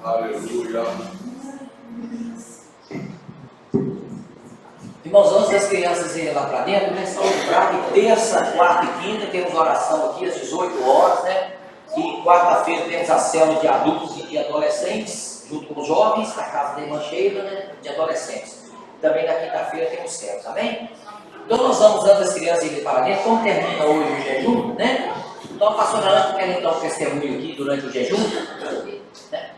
Aleluia. Irmãos, antes das crianças irem lá para dentro, né? Só lembrar que terça, quarta e quinta temos oração aqui às 18 horas, né? E quarta-feira temos a célula de adultos e de adolescentes, junto com os jovens, na casa da irmã Sheila, né? De adolescentes. Também na quinta-feira temos células, amém? Então nós vamos, antes das crianças irem para dentro, como termina hoje o jejum, né? Então a pastora Ana quer dar um testemunho aqui durante o jejum, né?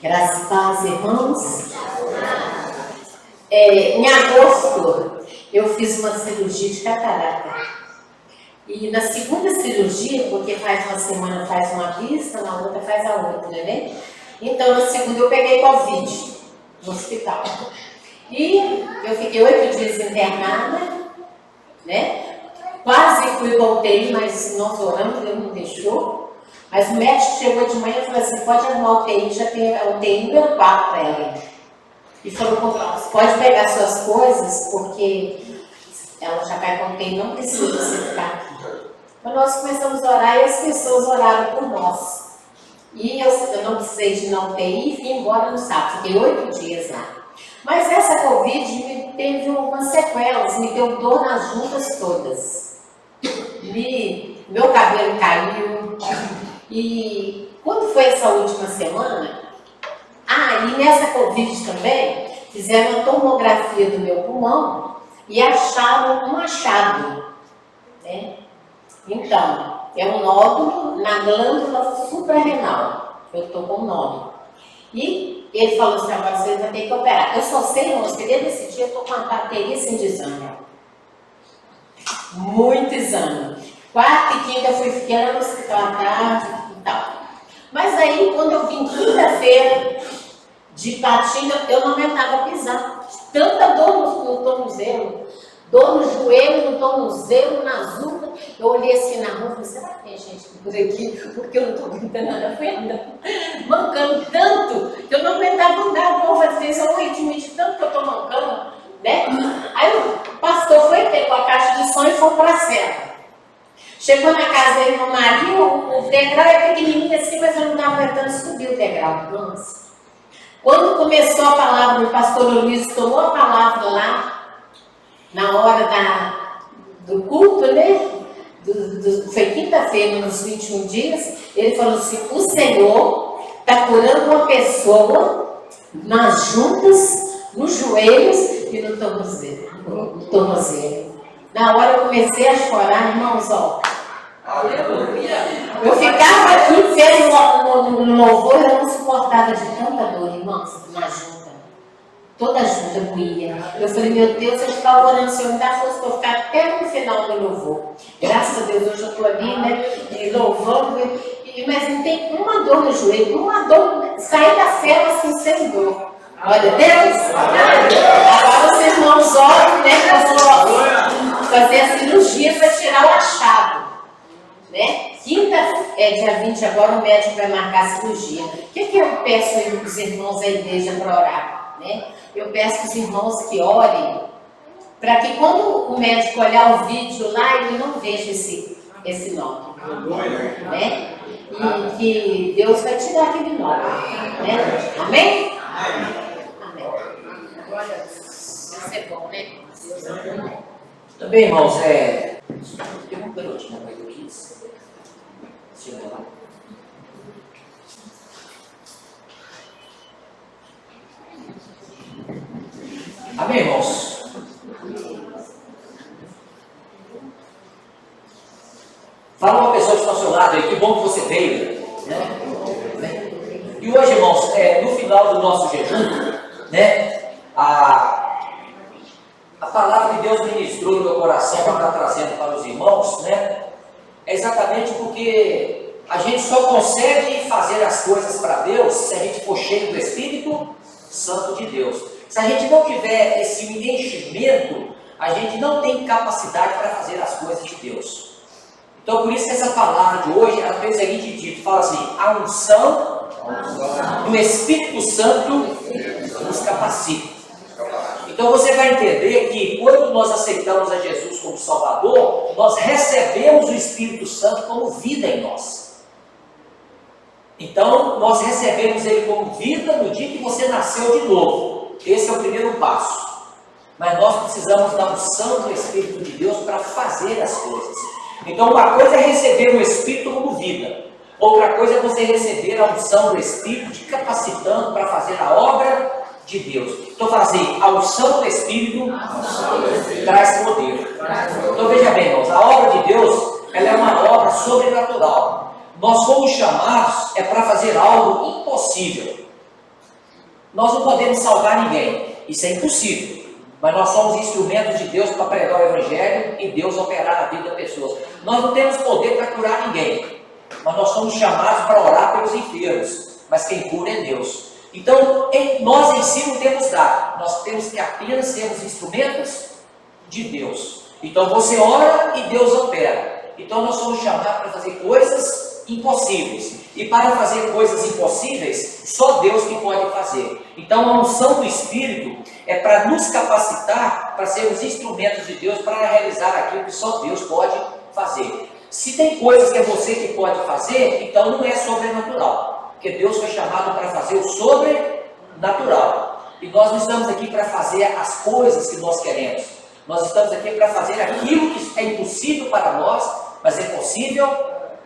Graças a Deus, irmãos. Em agosto, eu fiz uma cirurgia de catarata. E na segunda cirurgia, porque faz uma semana faz uma vista, na outra faz a outra, né? Então, na segunda eu peguei Covid no hospital. E eu fiquei 8 dias internada, né? Quase fui para UTI, mas nós oramos, Deus não deixou. Mas o médico chegou de manhã e falou assim, pode arrumar UTI, já tem a UTI número 4 para ela. E falou, você pode pegar suas coisas, porque ela já vai com UTI, não precisa você ficar aqui. Então nós começamos a orar e as pessoas oraram por nós. E eu não precisei de não UTI e vim embora no sábado, fiquei 8 dias lá. Mas essa Covid me teve algumas sequelas, me deu dor nas juntas todas. Meu cabelo caiu. E quando foi essa última semana, e nessa Covid também, fizeram uma tomografia do meu pulmão e acharam um achado, né? Então, é um nódulo na glândula suprarrenal. Eu estou com um nódulo. E ele falou assim, agora você vai ter que operar. Eu só sei, irmãos, que desde esse dia eu estou com uma bateria sem exame. Muito exame. Quarta e quinta eu fiquei lá no hospital à tarde e tal. Mas aí, quando eu vim quinta-feira de patinho, eu não aguentava pisar. Tanta dor no tornozelo, dor no joelho, no tornozelo, na nuca. Eu olhei assim na rua e falei, será que tem gente por aqui? Porque eu não estou aguentando nada, fui andando, mancando tanto, que eu não aguentava andar. O povo às vezes eu admito tanto que eu estou mancando, né? Aí o pastor foi, pegou a caixa de som e foi para a serra. Chegou na casa dele, no marido, o degrau é pequenininho assim, mas eu não estava aguentando subir o degrau. Nossa. Quando começou a palavra, o pastor Luiz tomou a palavra lá, na hora do culto, né? Foi quinta-feira, nos 21 dias, ele falou assim, o Senhor está curando uma pessoa nas juntas, nos joelhos e no tornozelo. Na hora eu comecei a chorar, irmãos, ó. Aleluia. Eu ficava aqui, fez no louvor, eu não suportava de tanta dor, irmãos, na junta. Toda a junta doía. Eu falei, meu Deus, eu estava orando, Senhor, me dá força para eu ficar até no final do louvor. Graças a Deus, hoje eu estou ali, né, louvando, mas não tem uma dor no joelho, uma dor, sair da cela assim, sem dor. Glória a Deus. Agora vocês não olham, né, que eu vou fazer a cirurgia para tirar o achado, né? Quinta, dia 20 agora, o médico vai marcar a cirurgia. O que eu peço aí para os irmãos da igreja para orar, né? Eu peço para os irmãos que orem, para que quando o médico olhar o vídeo lá, ele não veja esse nódulo, né? E que Deus vai tirar aquele nódulo, né? Amém? Amém. Olha, isso é bom, né? Deus é bom. Também, irmãos, tem uma pelotinha para eu quis. Chega lá. Amém, irmãos? Fala uma pessoa que está ao seu lado aí, que bom que você veio, né? E hoje, irmãos, no final do nosso jejum, né? A palavra que Deus ministrou no meu coração para estar trazendo para os irmãos, né? É exatamente porque a gente só consegue fazer as coisas para Deus se a gente for cheio do Espírito Santo de Deus. Se a gente não tiver esse enchimento, a gente não tem capacidade para fazer as coisas de Deus. Então, por isso essa palavra de hoje, ela tem o seguinte dito, fala assim, a unção do Espírito Santo nos capacita. E Então você vai entender que quando nós aceitamos a Jesus como Salvador, nós recebemos o Espírito Santo como vida em nós. Então nós recebemos ele como vida no dia que você nasceu de novo. Esse é o primeiro passo. Mas nós precisamos da unção do Espírito de Deus para fazer as coisas. Então uma coisa é receber o Espírito como vida. Outra coisa é você receber a unção do Espírito te capacitando para fazer a obra de Deus. Então fazer a unção do Espírito traz poder. Então veja bem, irmãos, a obra de Deus ela é uma obra sobrenatural. Nós fomos chamados para fazer algo impossível. Nós não podemos salvar ninguém, isso é impossível. Mas nós somos instrumentos de Deus para pregar o Evangelho e Deus operar na vida das pessoas. Nós não temos poder para curar ninguém, mas nós somos chamados para orar pelos enfermos. Mas quem cura é Deus. Então, nós em si não temos dado, nós temos que apenas sermos instrumentos de Deus. Então você ora e Deus opera. Então nós somos chamados para fazer coisas impossíveis. E para fazer coisas impossíveis, só Deus que pode fazer. Então a unção do Espírito é para nos capacitar para sermos instrumentos de Deus para realizar aquilo que só Deus pode fazer. Se tem coisas que é você que pode fazer, então não é sobrenatural. Porque Deus foi chamado para fazer o sobrenatural. E nós não estamos aqui para fazer as coisas que nós queremos. Nós estamos aqui para fazer aquilo que é impossível para nós, mas é possível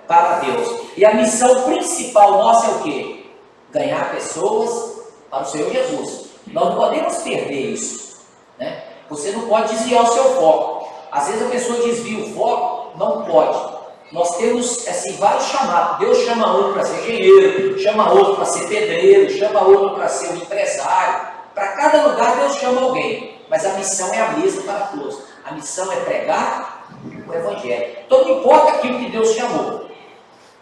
para Deus. E a missão principal nossa é o quê? Ganhar pessoas para o Senhor Jesus. Nós não podemos perder isso, né? Você não pode desviar o seu foco. Às vezes a pessoa desvia o foco, não pode. Nós temos assim, vários chamados. Deus chama um para ser engenheiro, chama outro para ser pedreiro, chama outro para ser um empresário. Para cada lugar Deus chama alguém, mas a missão é a mesma para todos. A missão é pregar o Evangelho. Então não importa aquilo que Deus chamou,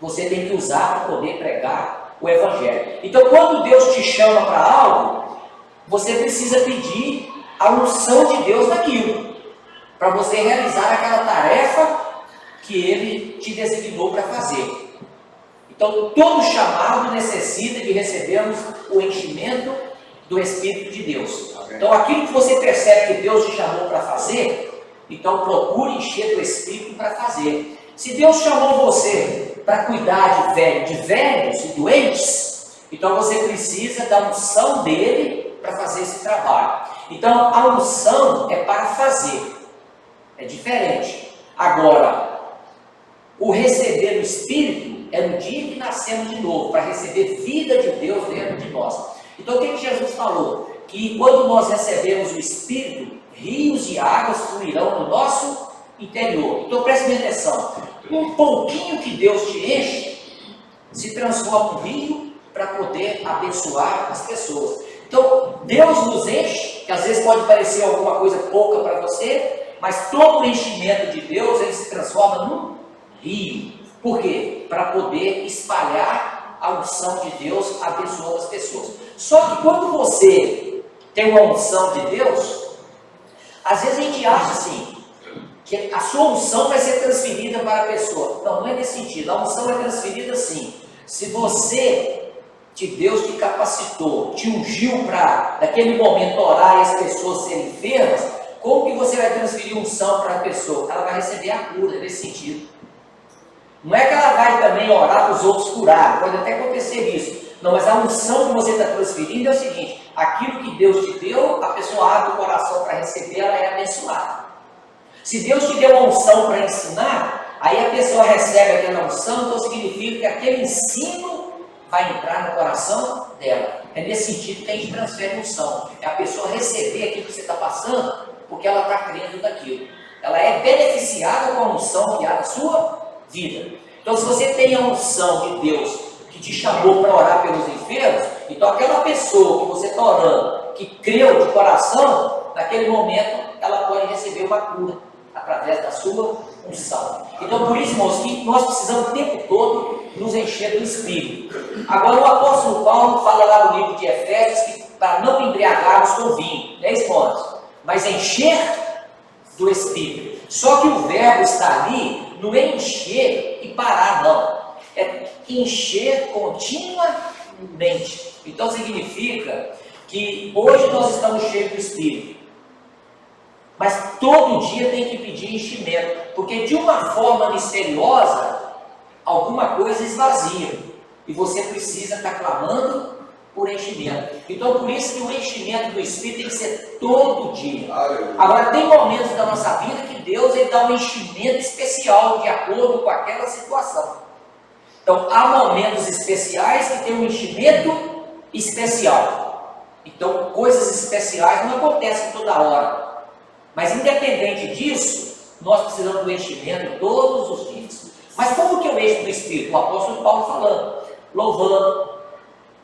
você tem que usar para poder pregar o Evangelho. Então quando Deus te chama para algo, você precisa pedir a unção de Deus naquilo, para você realizar aquela tarefa que Ele te designou para fazer. Então todo chamado necessita de recebermos o enchimento do Espírito de Deus. Então aquilo que você percebe que Deus te chamou para fazer, então procure encher do Espírito para fazer. Se Deus chamou você para cuidar de velhos e doentes, então você precisa da unção dele para fazer esse trabalho. Então a unção é para fazer, é diferente. Agora, o receber do Espírito é no dia que nascemos de novo, para receber vida de Deus dentro de nós. Então o que Jesus falou? Que quando nós recebemos o Espírito, rios de águas fluirão no nosso interior. Então preste bem atenção, um pouquinho que Deus te enche, se transforma em rio para poder abençoar as pessoas. Então Deus nos enche, que às vezes pode parecer alguma coisa pouca para você, mas todo o enchimento de Deus, ele se transforma num rio. Por quê? Para poder espalhar a unção de Deus abençoando as pessoas. Só que quando você tem uma unção de Deus, às vezes a gente acha assim, que a sua unção vai ser transferida para a pessoa. Não, não é nesse sentido. A unção é transferida assim. Se Deus te capacitou, te ungiu para, naquele momento, orar e as pessoas serem enfermas, como que você vai transferir unção para a pessoa? Ela vai receber a cura, nesse sentido. Não é que ela vai também orar para os outros curar, pode até acontecer isso. Não, mas a unção que você está transferindo é o seguinte: aquilo que Deus te deu, a pessoa abre o coração para receber, ela é abençoada. Se Deus te deu uma unção para ensinar, aí a pessoa recebe aquela unção, então significa que aquele ensino vai entrar no coração dela. É nesse sentido que a gente transfere unção. É a pessoa receber aquilo que você está passando, porque ela está crendo daquilo. Ela é beneficiada com a unção que há na sua vida. Então se você tem a unção de Deus que te chamou para orar pelos enfermos, então aquela pessoa que você está orando, que creu de coração, naquele momento ela pode receber uma cura através da sua unção. Então por isso, irmãos, que nós precisamos o tempo todo nos encher do Espírito. Agora o apóstolo Paulo fala lá no livro de Efésios que para não embriagarmos com vinho, 10 pontos, mas encher do Espírito. Só que o verbo está ali, não é encher e parar, não. É encher continuamente. Então significa que hoje nós estamos cheios do Espírito. Mas todo dia tem que pedir enchimento, porque de uma forma misteriosa, alguma coisa esvazia. E você precisa estar clamando por enchimento. Então, por isso que o enchimento do Espírito tem que ser todo dia. Agora, tem momentos da nossa vida que Deus ele dá um enchimento especial de acordo com aquela situação. Então, há momentos especiais que tem um enchimento especial. Então, coisas especiais não acontecem toda hora. Mas, independente disso, nós precisamos do enchimento todos os dias. Mas como que eu encho do Espírito? O apóstolo Paulo falando, louvando,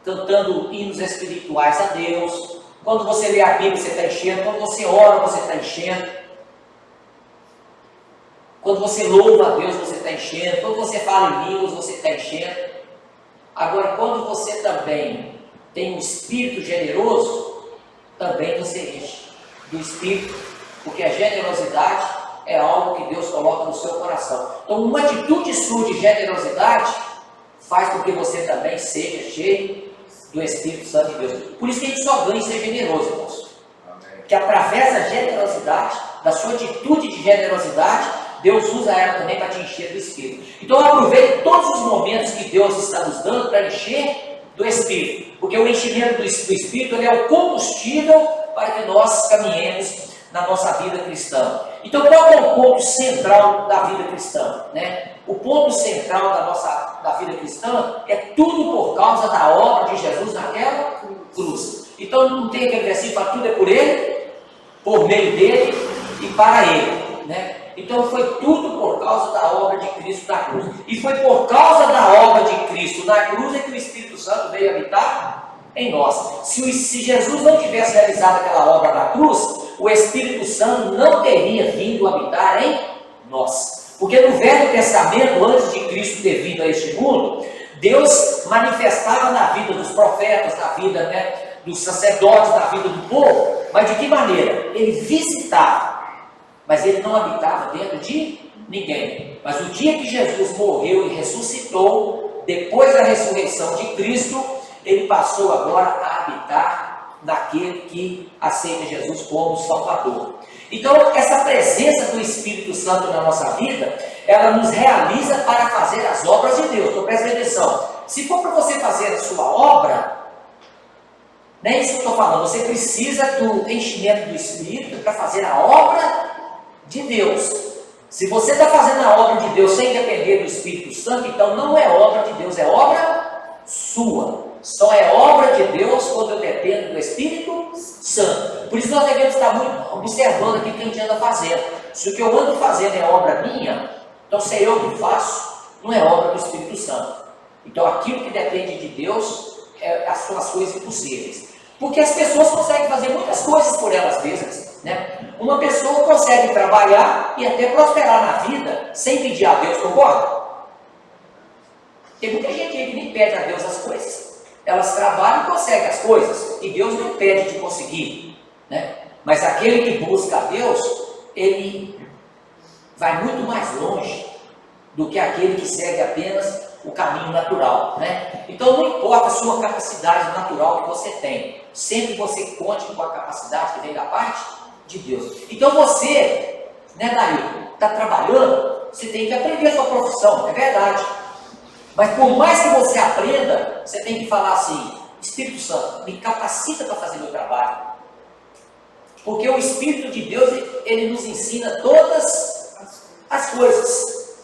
cantando hinos espirituais a Deus. Quando você lê a Bíblia, você está enchendo. Quando você ora, você está enchendo. Quando você louva a Deus, você está enchendo. Quando você fala em línguas, você está enchendo. Agora, quando você também tem um espírito generoso, também você enche do Espírito, porque a generosidade é algo que Deus coloca no seu coração. Então, uma atitude sua de generosidade faz com que você também seja cheio do Espírito Santo de Deus. Por isso que a gente só ganha em ser generoso, irmãos. Que através da generosidade, da sua atitude de generosidade, Deus usa ela também para te encher do Espírito. Então aproveite todos os momentos que Deus está nos dando para encher do Espírito. Porque o enchimento do Espírito ele é o combustível para que nós caminhemos na nossa vida cristã. Então qual é o ponto central da vida cristã? O ponto central da vida cristã é tudo por causa da obra de Jesus naquela cruz. Então não tem aquele versículo, fala, tudo é por Ele, por meio dEle e para Ele. Então foi tudo por causa da obra de Cristo na cruz. E foi por causa da obra de Cristo na cruz é que o Espírito Santo veio habitar em nós. Se Jesus não tivesse realizado aquela obra na cruz, o Espírito Santo não teria vindo habitar em nós. Porque no Velho Testamento, antes de Cristo ter vindo a este mundo, Deus manifestava na vida dos profetas, na vida dos sacerdotes, na vida do povo. Mas de que maneira? Ele visitava, mas ele não habitava dentro de ninguém. Mas o dia que Jesus morreu e ressuscitou, depois da ressurreição de Cristo, ele passou agora a habitar naquele que aceita Jesus como Salvador. Então, essa presença do Espírito Santo na nossa vida, ela nos realiza para fazer as obras de Deus. Então, preste atenção. Se for para você fazer a sua obra, não é isso que eu estou falando. Você precisa do enchimento do Espírito para fazer a obra de Deus. Se você está fazendo a obra de Deus sem depender do Espírito Santo, então não é obra de Deus, é obra sua. Só é obra de Deus quando eu dependo do Espírito Santo. Por isso nós devemos estar muito observando aqui o que a gente anda fazendo. Se o que eu ando fazendo é obra minha, então se eu que faço, não é obra do Espírito Santo. Então aquilo que depende de Deus são as coisas impossíveis. Porque as pessoas conseguem fazer muitas coisas por elas mesmas. Uma pessoa consegue trabalhar e até prosperar na vida sem pedir a Deus, concorda? Tem muita gente aí que nem pede a Deus as coisas. Elas trabalham e conseguem as coisas, e Deus não impede de conseguir, Mas aquele que busca a Deus, ele vai muito mais longe do que aquele que segue apenas o caminho natural, Então não importa a sua capacidade natural que você tem, sempre você conte com a capacidade que vem da parte de Deus. Então você, Daí, está trabalhando, você tem que aprender a sua profissão, é verdade. Mas por mais que você aprenda, você tem que falar assim, Espírito Santo, me capacita para fazer meu trabalho. Porque o Espírito de Deus, ele nos ensina todas as coisas.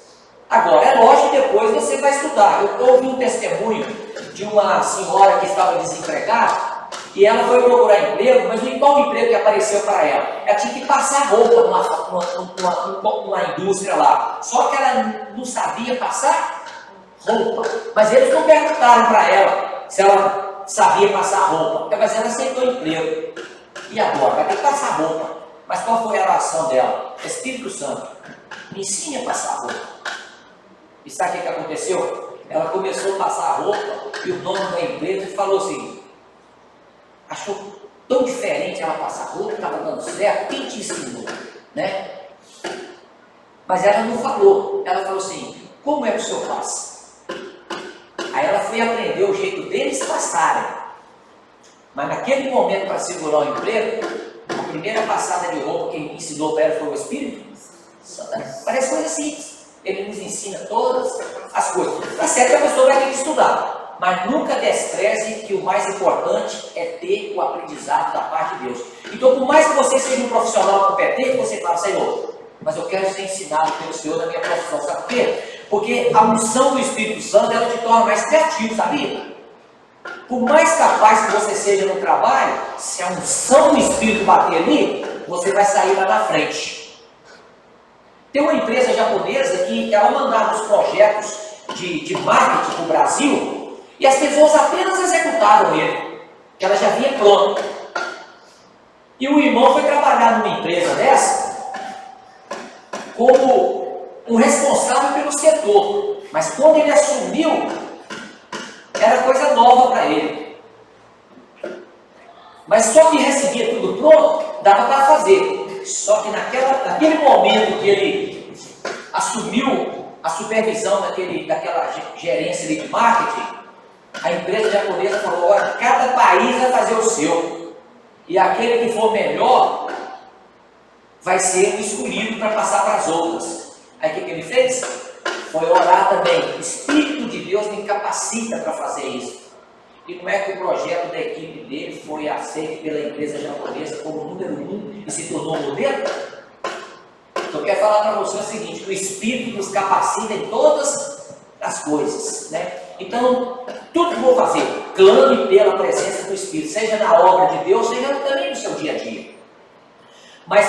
Agora, é lógico que depois você vai estudar. Eu ouvi um testemunho de uma senhora que estava desempregada, e ela foi procurar emprego, mas não qual emprego que apareceu para ela? Ela tinha que passar roupa numa indústria lá. Só que ela não sabia passar roupa. Mas eles não perguntaram para ela se ela sabia passar roupa. Mas ela aceitou emprego. E agora? Vai ter que passar roupa. Mas qual foi a oração dela? Espírito Santo, me ensine a passar roupa. E sabe o que aconteceu? Ela começou a passar roupa e o dono da empresa falou assim, achou tão diferente ela passar roupa, estava dando certo, quem te ensinou? Mas ela não falou. Ela falou assim, como é que o senhor passa? Aí ela foi aprender o jeito deles passarem. Mas naquele momento, para segurar o emprego, primeira passada de roupa, quem ensinou para ela foi o Espírito Santo. Parece coisa simples. Ele nos ensina todas as coisas. Tá certo que a pessoa vai ter que estudar, mas nunca despreze que o mais importante é ter o aprendizado da parte de Deus. Então, por mais que você seja um profissional competente, você fala, Senhor, mas eu quero ser ensinado pelo Senhor na minha profissão. Sabe por quê? Porque a unção do Espírito Santo, ela te torna mais criativo, sabia? Por mais capaz que você seja no trabalho, se a unção do Espírito bater ali, você vai sair lá na frente. Tem uma empresa japonesa que ela mandava os projetos de marketing para o Brasil e as pessoas apenas executaram ele, que ela já vinha pronta. E o irmão foi trabalhar numa empresa dessa como um responsável pelo setor, mas quando ele assumiu, era coisa nova para ele. Mas só que recebia tudo pronto, dava para fazer. Só que naquele momento que ele assumiu a supervisão daquela gerência de marketing, a empresa japonesa falou, olha, cada país vai fazer o seu. E aquele que for melhor vai ser o escolhido para passar para as outras. Aí o que ele fez? Foi orar também. O Espírito de Deus me capacita para fazer isso. E como é que o projeto da equipe dele foi aceito pela empresa japonesa como número 1 e se tornou modelo? Então eu quero falar para você o seguinte, o Espírito nos capacita em todas as coisas, né? Então, tudo que vou fazer, clame pela presença do Espírito, seja na obra de Deus, seja também no seu dia a dia. Mas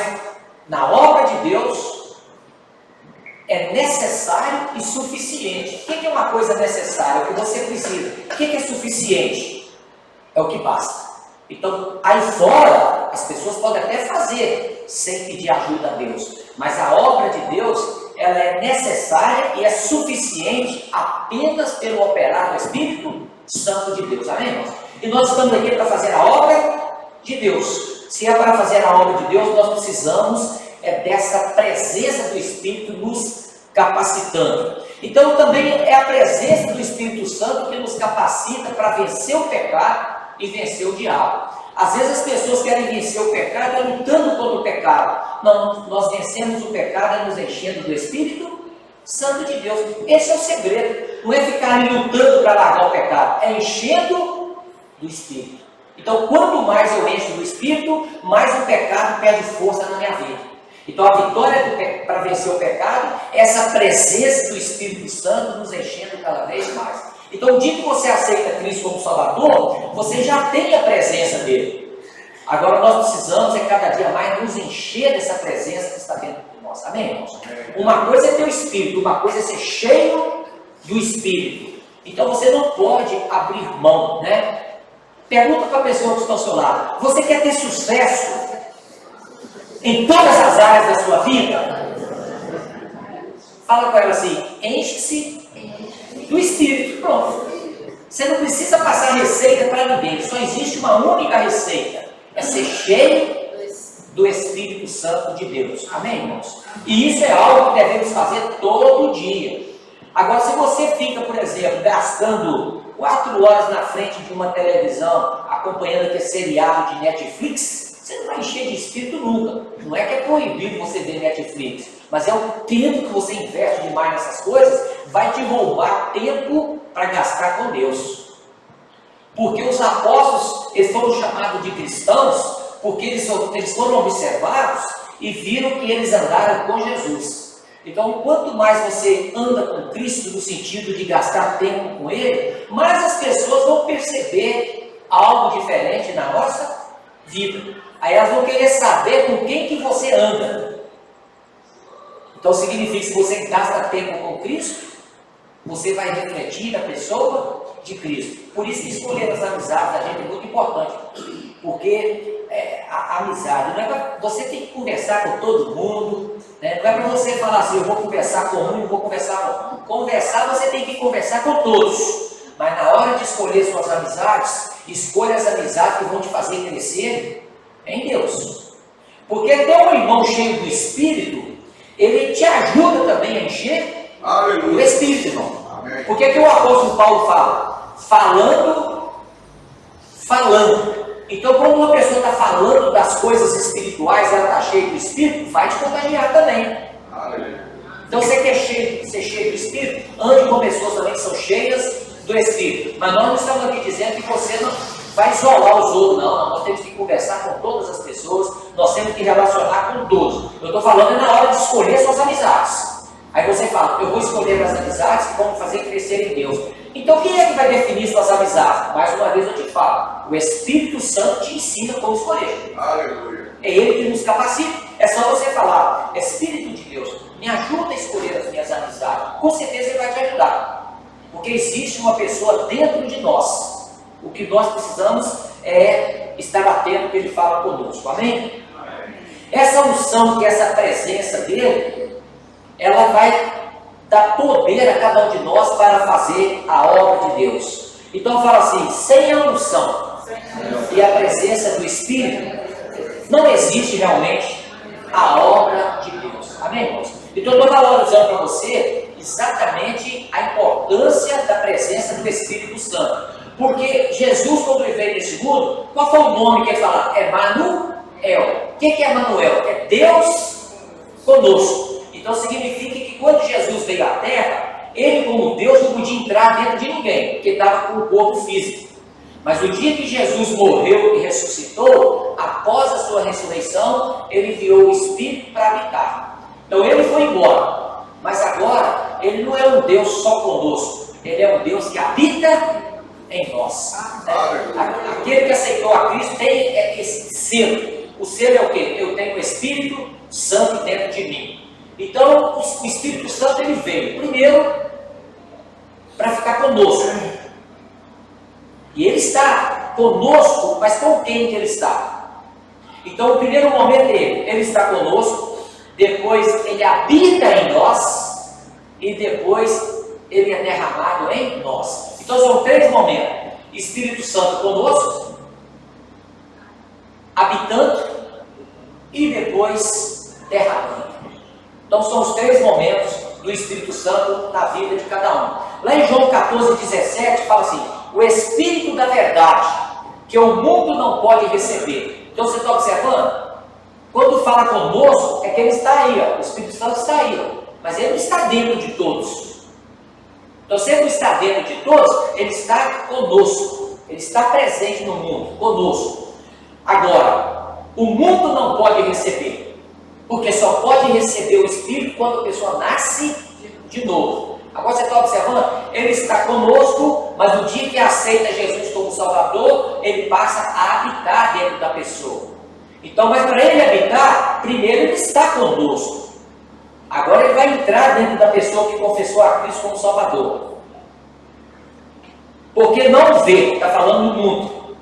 na obra de Deus é necessário e suficiente. O que é uma coisa necessária? É o que você precisa. O que é suficiente? É o que basta. Então, aí fora, as pessoas podem até fazer sem pedir ajuda a Deus. Mas a obra de Deus, ela é necessária e é suficiente apenas pelo operar do Espírito Santo de Deus. Amém, irmãos? E nós estamos aqui para fazer a obra de Deus. Se é para fazer a obra de Deus, nós precisamos dessa presença do Espírito nos capacitando. Então também é a presença do Espírito Santo que nos capacita para vencer o pecado e vencer o diabo. Às vezes as pessoas querem vencer o pecado lutando contra o pecado. Não, nós vencemos o pecado nos enchendo do Espírito Santo de Deus. Esse é o segredo. Não é ficar ali lutando para largar o pecado, é enchendo do Espírito. Então quanto mais eu encho do Espírito, mais o pecado perde força na minha vida. Então a vitória para vencer o pecado é essa presença do Espírito Santo nos enchendo cada vez mais. Então o dia que você aceita Cristo como Salvador, você já tem a presença dele. Agora nós precisamos cada dia mais nos encher dessa presença que está dentro de nós. Amém, irmãos? Uma coisa é ter o Espírito, uma coisa é ser cheio do Espírito. Então você não pode abrir mão, né? Pergunta para a pessoa que está ao seu lado, você quer ter sucesso em todas as áreas da sua vida? Fala com ela assim, enche-se do Espírito, pronto. Você não precisa passar receita para ninguém, só existe uma única receita, é ser cheio do Espírito Santo de Deus. Amém, irmãos? E isso é algo que devemos fazer todo dia. Agora, se você fica, por exemplo, gastando 4 horas na frente de uma televisão, acompanhando aquele seriado de Netflix, você não vai encher de Espírito nunca. Não é que é proibido você ver Netflix, mas é o tempo que você investe demais nessas coisas, vai te roubar tempo para gastar com Deus. Porque os apóstolos, eles foram chamados de cristãos, porque eles foram observados e viram que eles andaram com Jesus. Então, quanto mais você anda com Cristo, no sentido de gastar tempo com Ele, mais as pessoas vão perceber algo diferente na nossa vida. Aí elas vão querer saber com quem que você anda. Então significa que se você gasta tempo com Cristo, você vai refletir a pessoa de Cristo. Por isso que escolher as amizades da gente é muito importante. Porque a amizade, não é pra, você tem que conversar com todo mundo, né? Não é para você falar assim, eu vou conversar com um, eu vou conversar com um. Conversar, você tem que conversar com todos. Mas na hora de escolher suas amizades, escolha as amizades que vão te fazer crescer em Deus. Porque ter um irmão cheio do Espírito, ele te ajuda também a encher o Espírito, irmão. Amém. Por que o apóstolo Paulo fala? Falando. Então, quando uma pessoa está falando das coisas espirituais, ela está cheia do Espírito, vai te contagiar também. Então, você quer ser cheio do Espírito, ande com pessoas também que são cheias do Espírito. Mas nós não estamos aqui dizendo que você não vai isolar os outros, não. Nós temos que conversar com todas as pessoas, nós temos que relacionar com todos. Eu estou falando na hora de escolher suas amizades. Aí você fala, eu vou escolher as amizades que vão me fazer crescer em Deus. Então quem é que vai definir suas amizades? Mais uma vez eu te falo, o Espírito Santo te ensina como escolher. Aleluia. É Ele que nos capacita. É só você falar, Espírito de Deus, me ajuda a escolher as minhas amizades. Com certeza Ele vai te ajudar. Porque existe uma pessoa dentro de nós. O que nós precisamos é estar atento que Ele fala conosco. Amém? Essa unção, que essa presença dEle, ela vai dar poder a cada um de nós para fazer a obra de Deus. Então fala assim, sem a unção e a presença do Espírito, não existe realmente a obra de Deus. Amém, irmãos? Então eu estou valorizando para você exatamente a importância da presença do Espírito Santo. Porque Jesus, quando ele veio nesse mundo, qual foi o nome que ele falava? Emanuel. O que é Emanuel? É Deus conosco. Então significa que quando Jesus veio à Terra, Ele como Deus não podia entrar dentro de ninguém, porque estava com o corpo físico. Mas no dia que Jesus morreu e ressuscitou, após a sua ressurreição, Ele enviou o Espírito para habitar. Então Ele foi embora, mas agora Ele não é um Deus só conosco, Ele é um Deus que habita em nós. Aquele que aceitou a Cristo tem esse selo. O selo é o quê? Eu tenho o Espírito Santo dentro de mim. Então, o Espírito Santo ele veio, primeiro, para ficar conosco. E ele está conosco, mas com quem que ele está? Então, o primeiro momento é ele está conosco, depois ele habita em nós, e depois ele é derramado em nós. Então, são três momentos. Espírito Santo conosco, habitando, e depois derramando. Então são os três momentos do Espírito Santo na vida de cada um. Lá em João 14:17 fala assim, o Espírito da verdade, que o mundo não pode receber. Então você está observando? Quando fala conosco, é que ele está aí, ó. O Espírito Santo está aí, ó. Mas ele não está dentro de todos. Então se ele não está dentro de todos, ele está conosco. Ele está presente no mundo, conosco. Agora, o mundo não pode receber. Porque só pode receber o Espírito quando a pessoa nasce de novo. Agora você está observando? Ele está conosco, mas no dia que aceita Jesus como Salvador, ele passa a habitar dentro da pessoa. Então, mas para ele habitar, primeiro ele está conosco. Agora ele vai entrar dentro da pessoa que confessou a Cristo como Salvador. Porque não vê, está falando do mundo,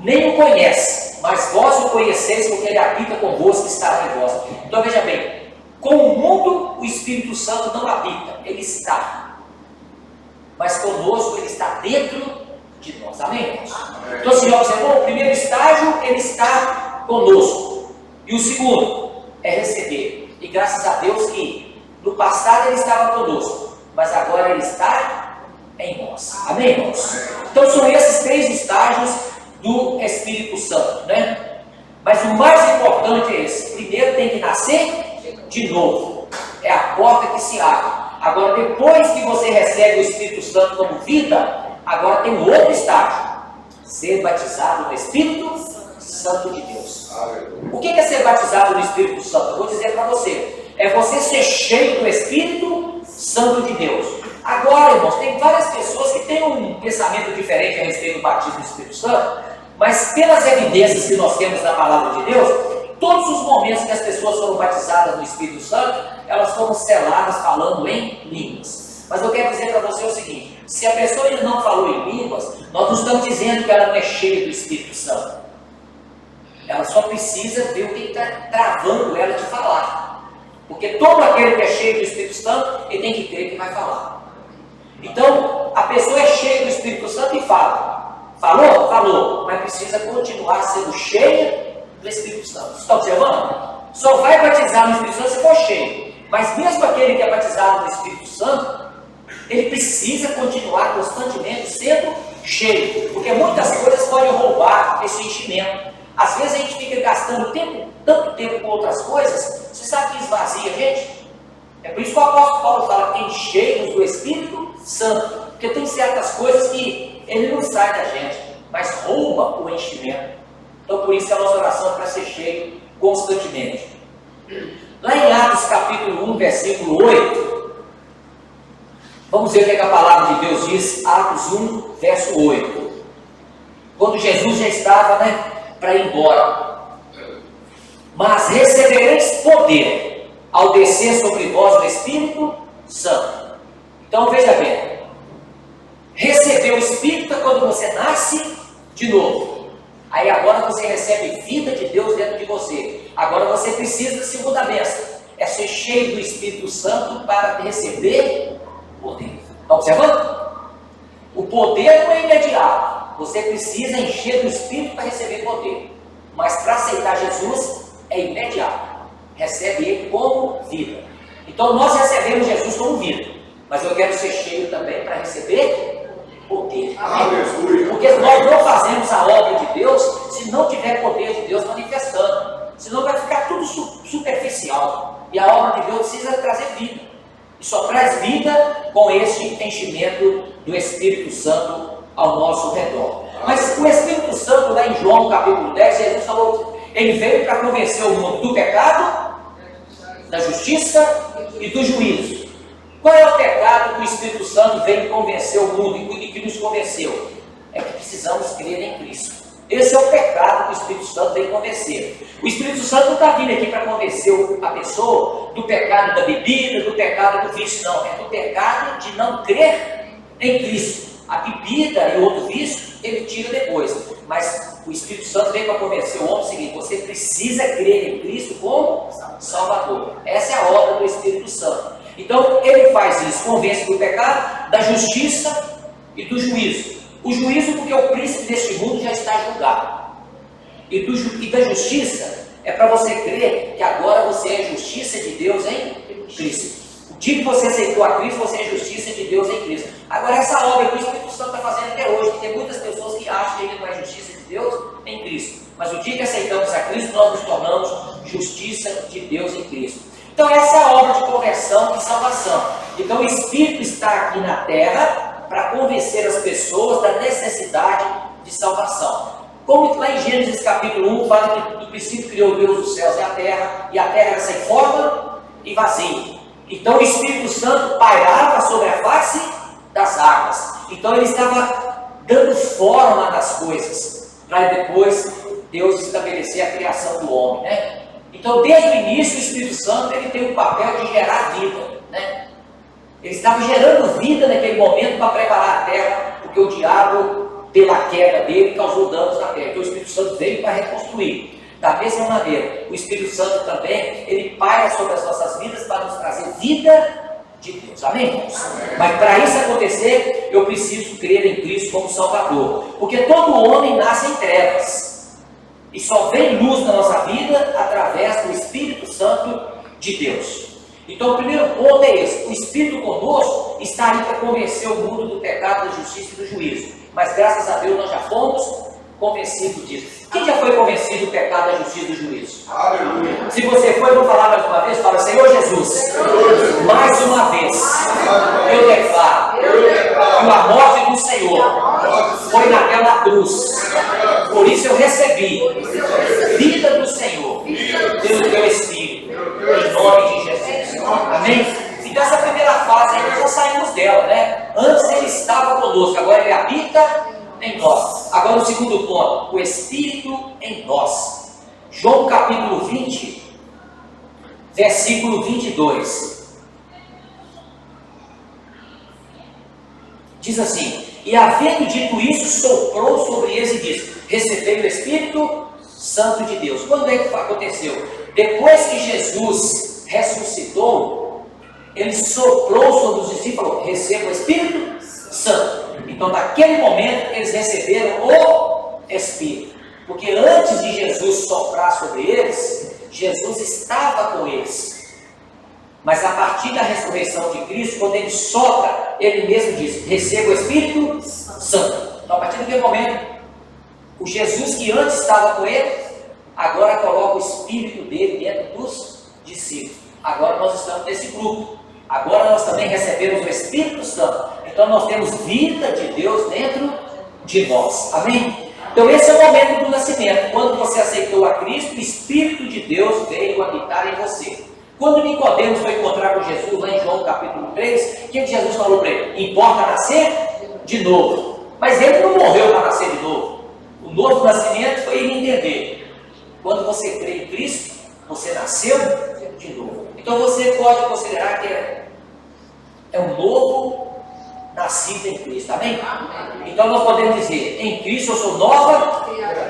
nem o conhece. Mas vós o conheceis porque ele habita convosco e estará em vós. Então veja bem, com o mundo o Espírito Santo não habita, ele está. Mas conosco ele está dentro de nós. Amém, irmãos? Então se observou, o primeiro estágio ele está conosco. E o segundo é receber. E graças a Deus que no passado ele estava conosco, mas agora ele está em nós. Amém, irmãos? Então são esses três estágios do Espírito Santo, né? Mas o mais importante é esse. Primeiro tem que nascer de novo. É a porta que se abre. Agora, depois que você recebe o Espírito Santo como vida, agora tem um outro estágio. Ser batizado no Espírito Santo de Deus. O que é ser batizado no Espírito Santo? Eu vou dizer para você. É você ser cheio do Espírito Santo de Deus. Agora, irmãos, tem várias pessoas que têm um pensamento diferente a respeito do batismo do Espírito Santo, mas pelas evidências que nós temos na Palavra de Deus, todos os momentos que as pessoas foram batizadas no Espírito Santo, elas foram seladas falando em línguas. Mas eu quero dizer para você o seguinte, se a pessoa ainda não falou em línguas, nós não estamos dizendo que ela não é cheia do Espírito Santo. Ela só precisa ver o que está travando ela de falar. Porque todo aquele que é cheio do Espírito Santo, ele tem que crer que vai falar. Então, a pessoa é cheia do Espírito Santo e fala. Falou? Falou. Mas precisa continuar sendo cheia do Espírito Santo. Você está observando? Só vai batizar no Espírito Santo se for cheio. Mas mesmo aquele que é batizado no Espírito Santo, Ele precisa continuar constantemente sendo cheio, porque muitas coisas podem roubar esse enchimento. Às vezes a gente fica gastando tanto tempo com outras coisas, você sabe que esvazia a gente? É por isso que o apóstolo Paulo fala que tem cheios do Espírito Santo, porque tem certas coisas que ele não sai da gente, mas rouba o enchimento. Então por isso que a nossa oração é para ser cheio constantemente. Lá em Atos capítulo 1, versículo 8, vamos ver o que a palavra de Deus diz, Atos 1, verso 8. Quando Jesus já estava, para ir embora. Mas recebereis poder ao descer sobre vós o Espírito Santo. Então veja bem, receber o Espírito é quando você nasce de novo. Aí agora você recebe vida de Deus dentro de você. Agora você precisa da segunda bênção, é ser cheio do Espírito Santo para receber poder. Está observando? O poder não é imediato. Você precisa encher do Espírito para receber poder. Mas para aceitar Jesus é imediato. Recebe Ele como vida. Então nós recebemos Jesus como vida. Mas eu quero ser cheio também para receber poder. Amém? Porque nós não fazemos a obra de Deus se não tiver poder de Deus manifestando. Senão vai ficar tudo superficial. E a obra de Deus precisa trazer vida. E só traz vida com esse enchimento do Espírito Santo ao nosso redor. Mas o Espírito Santo, lá em João capítulo 10, Jesus falou que ele veio para convencer o mundo do pecado, da justiça e do juízo. Qual é o pecado que o Espírito Santo veio convencer o mundo e que nos convenceu? É que precisamos crer em Cristo. Esse é o pecado que o Espírito Santo veio convencer. O Espírito Santo não está vindo aqui para convencer a pessoa do pecado da bebida, do pecado do vício, não. É do pecado de não crer em Cristo. A bebida e outro vício, ele tira depois. Mas o Espírito Santo veio para convencer o homem o seguinte: você precisa crer em Cristo como Salvador. Essa é a obra do Espírito Santo. Então, ele faz isso, convence do pecado, da justiça e do juízo. O juízo porque o príncipe deste mundo já está julgado. E da justiça é para você crer que agora você é justiça de Deus em Cristo. O dia que você aceitou a Cristo, você é justiça de Deus em Cristo. Agora essa obra que o Espírito Santo está fazendo até hoje, que tem muitas pessoas que acham que ele não é justiça de Deus em Cristo. Mas o dia que aceitamos a Cristo, nós nos tornamos justiça de Deus em Cristo. Então essa é a obra de conversão e salvação. Então o Espírito está aqui na terra para convencer as pessoas da necessidade de salvação. Como lá em Gênesis capítulo 1 fala que no princípio criou Deus os céus e a terra era sem forma e vazia. Então o Espírito Santo pairava sobre a face das águas. Então ele estava dando forma nas coisas, para depois Deus estabelecer a criação do homem, Então desde o início o Espírito Santo ele tem o papel de gerar vida, Ele estava gerando vida naquele momento para preparar a terra, porque o diabo, pela queda dele, causou danos na terra. Então o Espírito Santo veio para reconstruir. Da mesma maneira, o Espírito Santo também, ele paira sobre as nossas vidas para nos trazer vida de Deus. Amém, irmãos? Mas para isso acontecer, eu preciso crer em Cristo como Salvador. Porque todo homem nasce em trevas. E só vem luz na nossa vida através do Espírito Santo de Deus. Então o primeiro ponto é esse: o Espírito conosco está aí para convencer o mundo do pecado, da justiça e do juízo. Mas graças a Deus nós já fomos convencidos disso. Quem já foi convencido do pecado, da justiça e do juízo? Aleluia. Se você foi, vou falar mais uma vez, fala: Senhor Jesus, mais uma vez eu declaro que a morte do Senhor foi naquela cruz. Por isso eu recebi vida do Senhor pelo teu Espírito, em nome de Jesus. Amém? Então essa primeira fase aí nós já saímos dela, Antes ele estava conosco, agora ele habita em nós. Agora o segundo ponto: o Espírito em nós. João capítulo 20, versículo 22. Diz assim: e havendo dito isso, soprou sobre eles e disse: recebei o Espírito Santo de Deus. Quando é que aconteceu? Depois que Jesus ressuscitou, ele soprou sobre os discípulos e falou: receba o Espírito Santo. Então naquele momento eles receberam o Espírito. Porque antes de Jesus soprar sobre eles, Jesus estava com eles. Mas a partir da ressurreição de Cristo, quando ele sopra, ele mesmo diz: receba o Espírito Santo. Então, a partir daquele momento, o Jesus que antes estava com ele, agora coloca o Espírito dele dentro dos discípulos. Agora nós estamos nesse grupo. Agora nós também recebemos o Espírito Santo. Então nós temos vida de Deus dentro de nós. Amém? Então esse é o momento do nascimento. Quando você aceitou a Cristo, o Espírito de Deus veio habitar em você. Quando Nicodemos foi encontrar com Jesus, lá em João capítulo 3, o que Jesus falou para ele? Importa nascer de novo. Mas ele não morreu para nascer de novo. O novo nascimento foi ele entender. Quando você crê em Cristo, você nasceu de novo. Então você pode considerar que é um novo nascido em Cristo. Amém? Então nós podemos dizer: em Cristo eu sou nova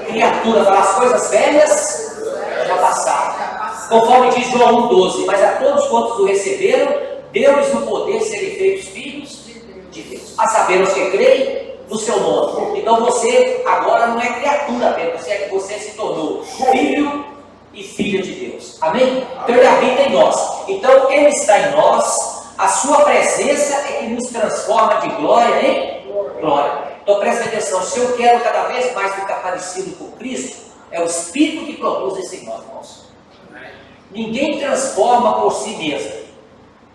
criatura. As coisas velhas já passaram. Conforme diz João 1,12: mas a todos quantos o receberam, deu-lhes o poder de serem feitos filhos de Deus, a saber os que creem no seu nome. Então você agora não é criatura apenas, você se tornou filho e filha de Deus. Amém? Então ele habita em nós. Então ele está em nós. A sua presença é que nos transforma de glória em glória. Então presta atenção: se eu quero cada vez mais ficar parecido com Cristo, é o Espírito que produz isso em nós, irmãos. Ninguém transforma por si mesmo.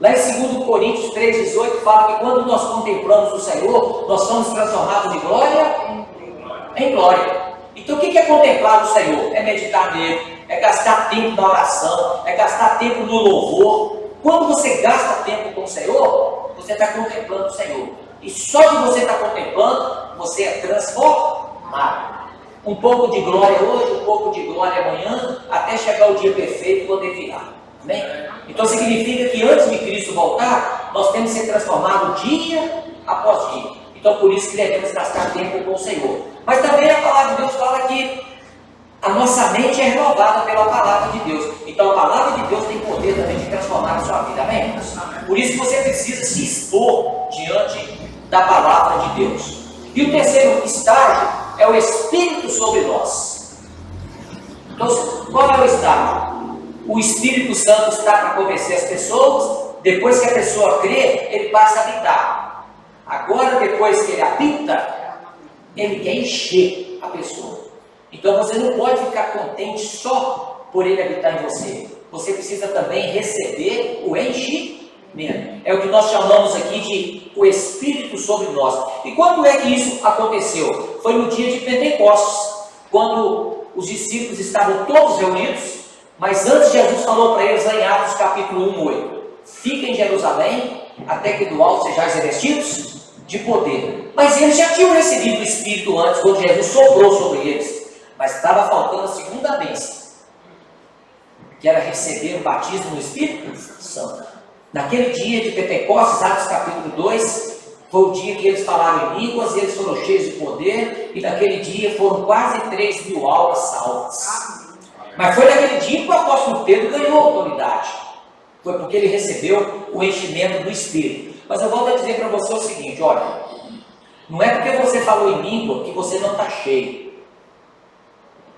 Lá em 2 Coríntios 3,18 fala que quando nós contemplamos o Senhor, nós somos transformados de glória em glória. Então o que é contemplar o Senhor? É meditar nele, é gastar tempo na oração, é gastar tempo no louvor. Quando você gasta tempo com o Senhor, você está contemplando o Senhor. E só de você estar contemplando, você é transformado. Um pouco de glória hoje, um pouco de glória amanhã, até chegar o dia perfeito e poder virar. Amém? Então significa que antes de Cristo voltar, nós temos que ser transformados dia após dia. Então por isso que devemos gastar tempo com o Senhor. Mas também a palavra de Deus fala que a nossa mente é renovada pela palavra de Deus. Então a palavra de Deus tem poder também de transformar a sua vida. Amém? Por isso que você precisa se expor diante da palavra de Deus. E o terceiro estágio é o Espírito sobre nós. Então, qual é o estágio? O Espírito Santo está para convencer as pessoas. Depois que a pessoa crê, ele passa a habitar. Agora, depois que ele habita, ele quer encher a pessoa. Então você não pode ficar contente só por ele habitar em você. Você precisa também receber o enchimento. É o que nós chamamos aqui de o Espírito sobre nós. E quando é que isso aconteceu? Foi no dia de Pentecostes, quando os discípulos estavam todos reunidos. Mas antes Jesus falou para eles lá em Atos capítulo 1:8: fiquem em Jerusalém, até que do alto sejais revestidos de poder. Mas eles já tinham recebido o Espírito antes, quando Jesus soprou sobre eles. Mas estava faltando a segunda bênção, que era receber o batismo no Espírito Santo. Naquele dia de Pentecostes, Atos capítulo 2, foi o dia que eles falaram em línguas, e eles foram cheios de poder, e naquele dia foram quase 3.000 almas salvas. Mas foi naquele dia que o apóstolo Pedro ganhou autoridade. Foi porque ele recebeu o enchimento do Espírito. Mas eu volto a dizer para você o seguinte: olha, não é porque você falou em língua que você não está cheio.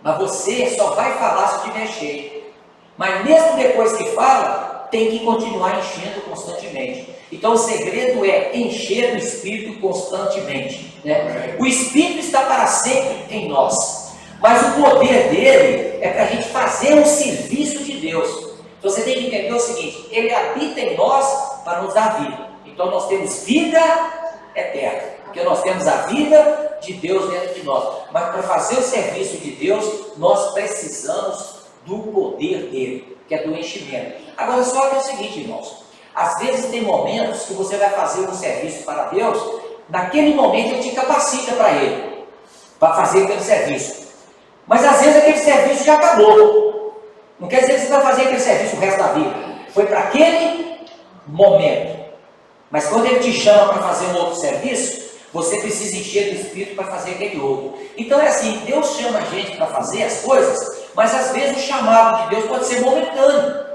Mas você só vai falar se estiver cheio. Mas mesmo depois que fala, tem que continuar enchendo constantemente. Então o segredo é encher o Espírito constantemente, né? O Espírito está para sempre em nós. Mas o poder dele é para a gente fazer um serviço de Deus. Então você tem que entender o seguinte: ele habita em nós para nos dar vida. Então nós temos vida eterna, porque nós temos a vida de Deus dentro de nós. Mas para fazer o serviço de Deus, nós precisamos do poder dele, que é do enchimento. Agora só que é o seguinte, irmãos: às vezes tem momentos que você vai fazer um serviço para Deus, naquele momento ele te capacita para ele, para fazer aquele serviço. Mas às vezes aquele serviço já acabou. Não quer dizer que você vai fazer aquele serviço o resto da vida. Foi para aquele momento. Mas quando ele te chama para fazer um outro serviço, você precisa encher do Espírito para fazer aquele outro. Então é assim: Deus chama a gente para fazer as coisas, mas às vezes o chamado de Deus pode ser momentâneo.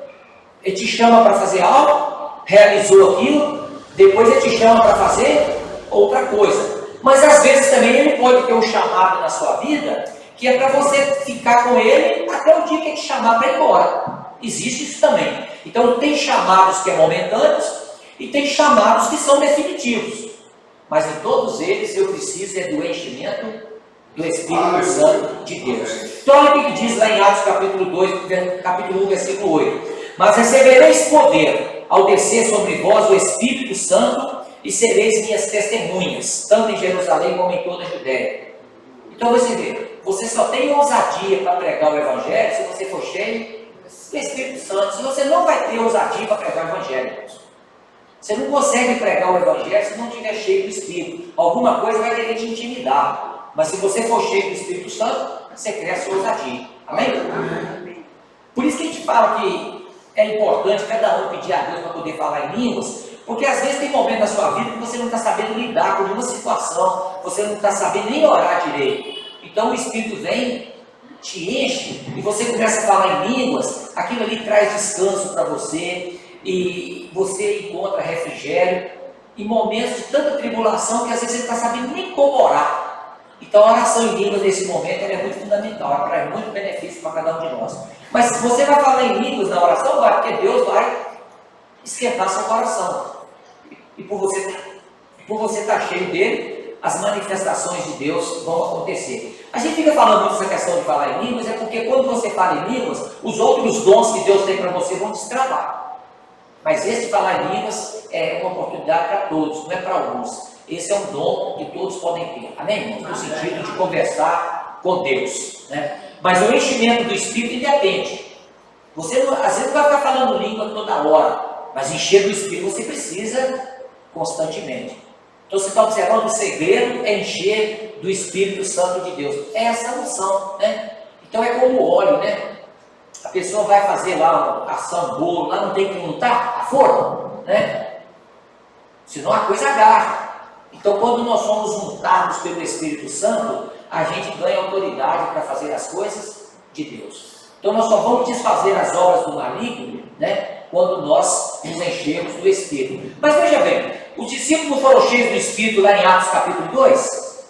Ele te chama para fazer algo, realizou aquilo, depois ele te chama para fazer outra coisa. Mas às vezes também ele pode ter um chamado na sua vida, que é para você ficar com ele até o dia que ele te chamar para ir embora. Existe isso também. Então tem chamados que é momentâneos, E tem chamados que são definitivos. Mas em todos eles eu preciso do enchimento do Espírito Santo de Deus. Então olha o que diz lá em Atos capítulo 2, capítulo 1, versículo 8. Mas recebereis poder ao descer sobre vós o Espírito Santo e sereis minhas testemunhas, tanto em Jerusalém como em toda a Judéia. Então você vê, você só tem ousadia para pregar o Evangelho se você for cheio do Espírito Santo. Se você não vai ter ousadia para pregar o Evangelho, você não consegue pregar o Evangelho se não estiver cheio do Espírito. Alguma coisa vai querer te intimidar. Mas se você for cheio do Espírito Santo, você cresce ousadia. Amém? Amém? Por isso que a gente fala que é importante cada um pedir a Deus para poder falar em línguas, porque às vezes tem momentos na sua vida que você não está sabendo lidar com nenhuma situação, você não está sabendo nem orar direito. Então o Espírito vem, te enche, e você começa a falar em línguas, aquilo ali traz descanso para você, e você encontra refrigério em momentos de tanta tribulação que às vezes você não está sabendo nem como orar. Então a oração em línguas nesse momento é muito fundamental, ela traz muito benefício para cada um de nós. Mas se você vai falar em línguas na oração, vai, porque Deus vai esquentar seu coração. E por você estar cheio dele, as manifestações de Deus vão acontecer. A gente fica falando muito essa questão de falar em línguas, é porque quando você fala em línguas, os outros dons que Deus tem para você vão destravar. Mas esse de falar em línguas é uma oportunidade para todos, não é para alguns. Esse é um dom que todos podem ter, amém, irmãos? No sentido de conversar com Deus, né? Mas o enchimento do Espírito independe. Você não, às vezes não vai ficar falando língua toda hora, mas encher do Espírito você precisa constantemente. Então você está observando, o segredo é encher do Espírito Santo de Deus. É essa unção, né? Então é como o óleo, né? A pessoa vai fazer lá ação bolo, lá não tem que untar a forma, né? Senão a coisa agarra. Então quando nós somos untados pelo Espírito Santo, a gente ganha autoridade para fazer as coisas de Deus. Então nós só vamos desfazer as obras do maligno, né? Quando nós nos enchermos do Espírito. Mas veja bem, os discípulos foram cheios do Espírito lá em Atos capítulo 2,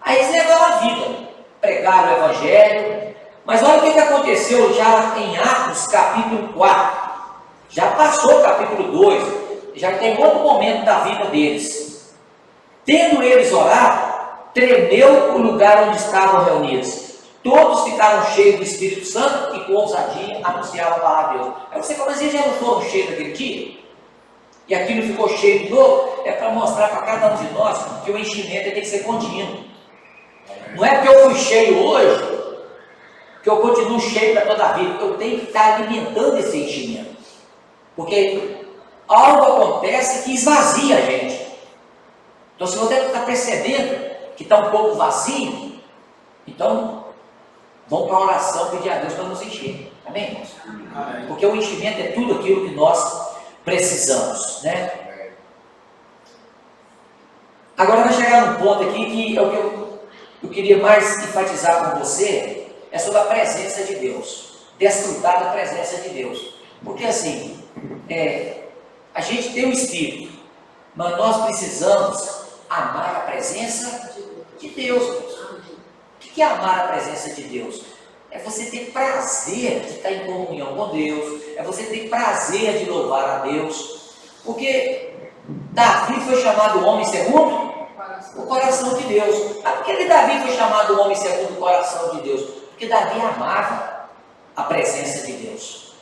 aí eles levaram a vida, pregaram o Evangelho, mas olha o que aconteceu já em Atos capítulo 4, já passou o capítulo 2, já tem outro momento da vida deles. Tendo eles orado, tremeu o lugar onde estavam reunidos. Todos ficaram cheios do Espírito Santo e com ousadia anunciavam a palavra de Deus. Aí você fala, mas eles já não foram cheios daquele dia? E aquilo ficou cheio de novo? É para mostrar para cada um de nós que o enchimento tem que ser contínuo. Não é porque eu fui cheio hoje, que eu continuo cheio para toda a vida. Eu tenho que estar alimentando esse enchimento. Porque algo acontece que esvazia a gente. Então se você está percebendo que está um pouco vazio, então vamos para a oração pedir a Deus para nos encher. Amém, irmãos? Amém. Porque o enchimento é tudo aquilo que nós precisamos, né? Agora vai chegar num ponto aqui que é o que eu queria mais enfatizar com você, é sobre a presença de Deus, desfrutar da presença de Deus. Porque assim, a gente tem o Espírito, mas nós precisamos amar a presença de Deus. O que é amar a presença de Deus? É você ter prazer de estar em comunhão com Deus, é você ter prazer de louvar a Deus, porque Davi foi chamado homem segundo o coração de Deus. Por que Davi foi chamado homem segundo o coração de Deus? Porque Davi amava a presença de Deus.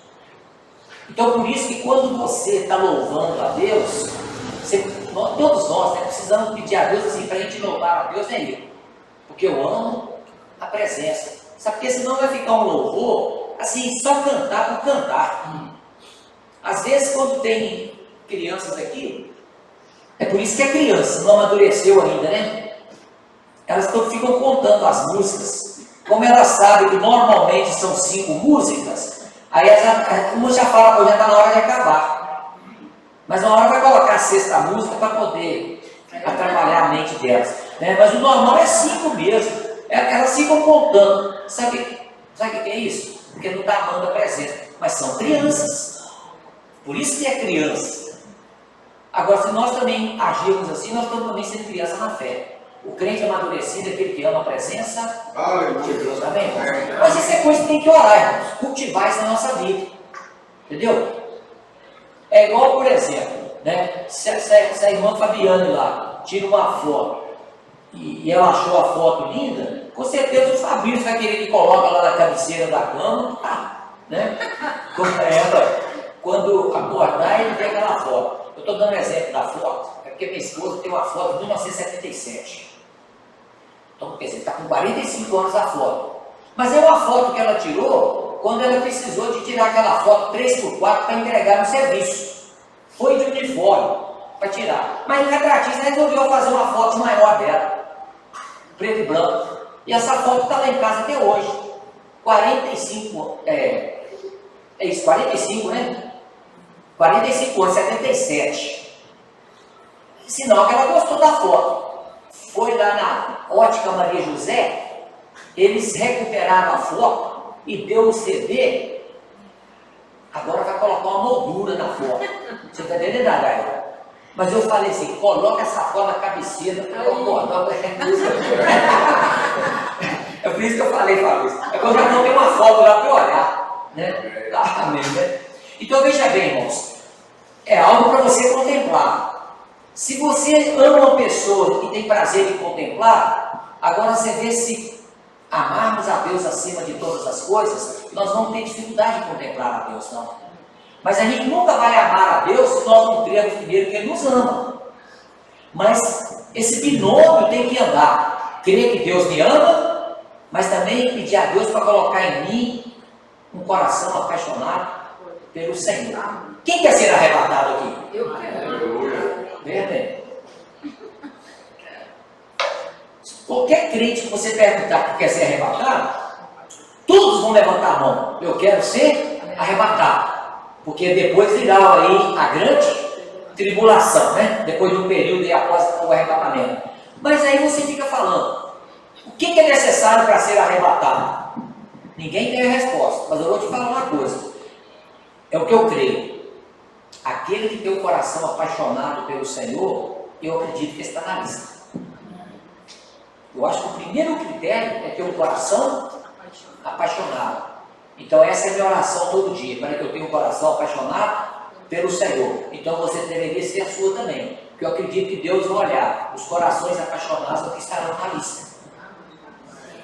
Então por isso que quando você está louvando a Deus, todos nós precisamos pedir a Deus assim, para a gente louvar a Deus, é Ele, porque eu amo a presença. Sabe, porque senão vai ficar um louvor, assim, só cantar por cantar. Às vezes quando tem crianças aqui, é por isso que a criança não amadureceu ainda, né? Elas ficam contando as músicas, como elas sabem que normalmente são 5 músicas, aí uma já fala, já está na hora de acabar. Mas na hora vai colocar a 6ª música para poder atrapalhar a mente delas, né? Mas o normal é 5 mesmo. Elas ficam contando. Sabe o que é isso? Porque não está amando a presença. Mas são crianças. Por isso que é criança. Agora, se nós também agirmos assim, nós estamos também sendo criança na fé. O crente amadurecido é aquele que ama a presença de Deus. Amém? Mas isso é coisa que tem que orar, irmãos. Cultivar isso na nossa vida. Entendeu? É igual, por exemplo, né? Se a irmã Fabiane lá tira uma foto e ela achou a foto linda, com certeza o Fabrício vai querer que coloque lá na cabeceira da cama, né? Quando acordar, ele vê aquela foto. Eu estou dando um exemplo da foto, é porque minha esposa tem uma foto de 1977. Então, quer dizer, está com 45 anos a foto. Mas é uma foto que ela tirou quando ela precisou de tirar aquela foto 3x4 para entregar no serviço. Foi de uniforme para tirar. Mas o retratista resolveu fazer uma foto maior dela, preto e branco. E essa foto está lá em casa até hoje. 45, é isso, 45, né? 45 anos, 77. Sinal que ela gostou da foto. Foi lá na Ótica Maria José, eles recuperaram a foto e deu o CD. Agora vai colocar uma moldura na foto. Você está entendendo, Dadaia? Mas eu falei assim, coloca essa foto na cabeceira para eu acordar. É por isso que eu falei, Fabrício. É quando eu não tenho uma foto lá para olhar. Né? Amém, né? Então veja bem, irmãos. É algo para você contemplar. Se você ama uma pessoa e tem prazer de contemplar, agora você vê se amarmos a Deus acima de todas as coisas, nós vamos ter dificuldade de contemplar a Deus, não. Mas a gente nunca vai amar a Deus se nós não cremos primeiro que Ele nos ama. Mas esse binômio tem que andar. Crer que Deus me ama, mas também pedir a Deus para colocar em mim um coração apaixonado pelo Senhor. Quem quer ser arrebatado aqui? Eu quero. Verdade. Qualquer crente que você perguntar que quer ser arrebatado, todos vão levantar a mão. Eu quero ser arrebatado. Porque depois virá aí a grande tribulação, né? Depois de um período e após o arrebatamento. Mas aí você fica falando, o que é necessário para ser arrebatado? Ninguém tem a resposta, mas eu vou te falar uma coisa. É o que eu creio. Aquele que tem o coração apaixonado pelo Senhor, eu acredito que está na lista. Eu acho que o primeiro critério é ter um coração apaixonado. Então essa é a minha oração todo dia, para que eu tenha um coração apaixonado pelo Senhor. Então você deveria ser a sua também. Porque eu acredito que Deus vai olhar os corações apaixonados que estarão na lista.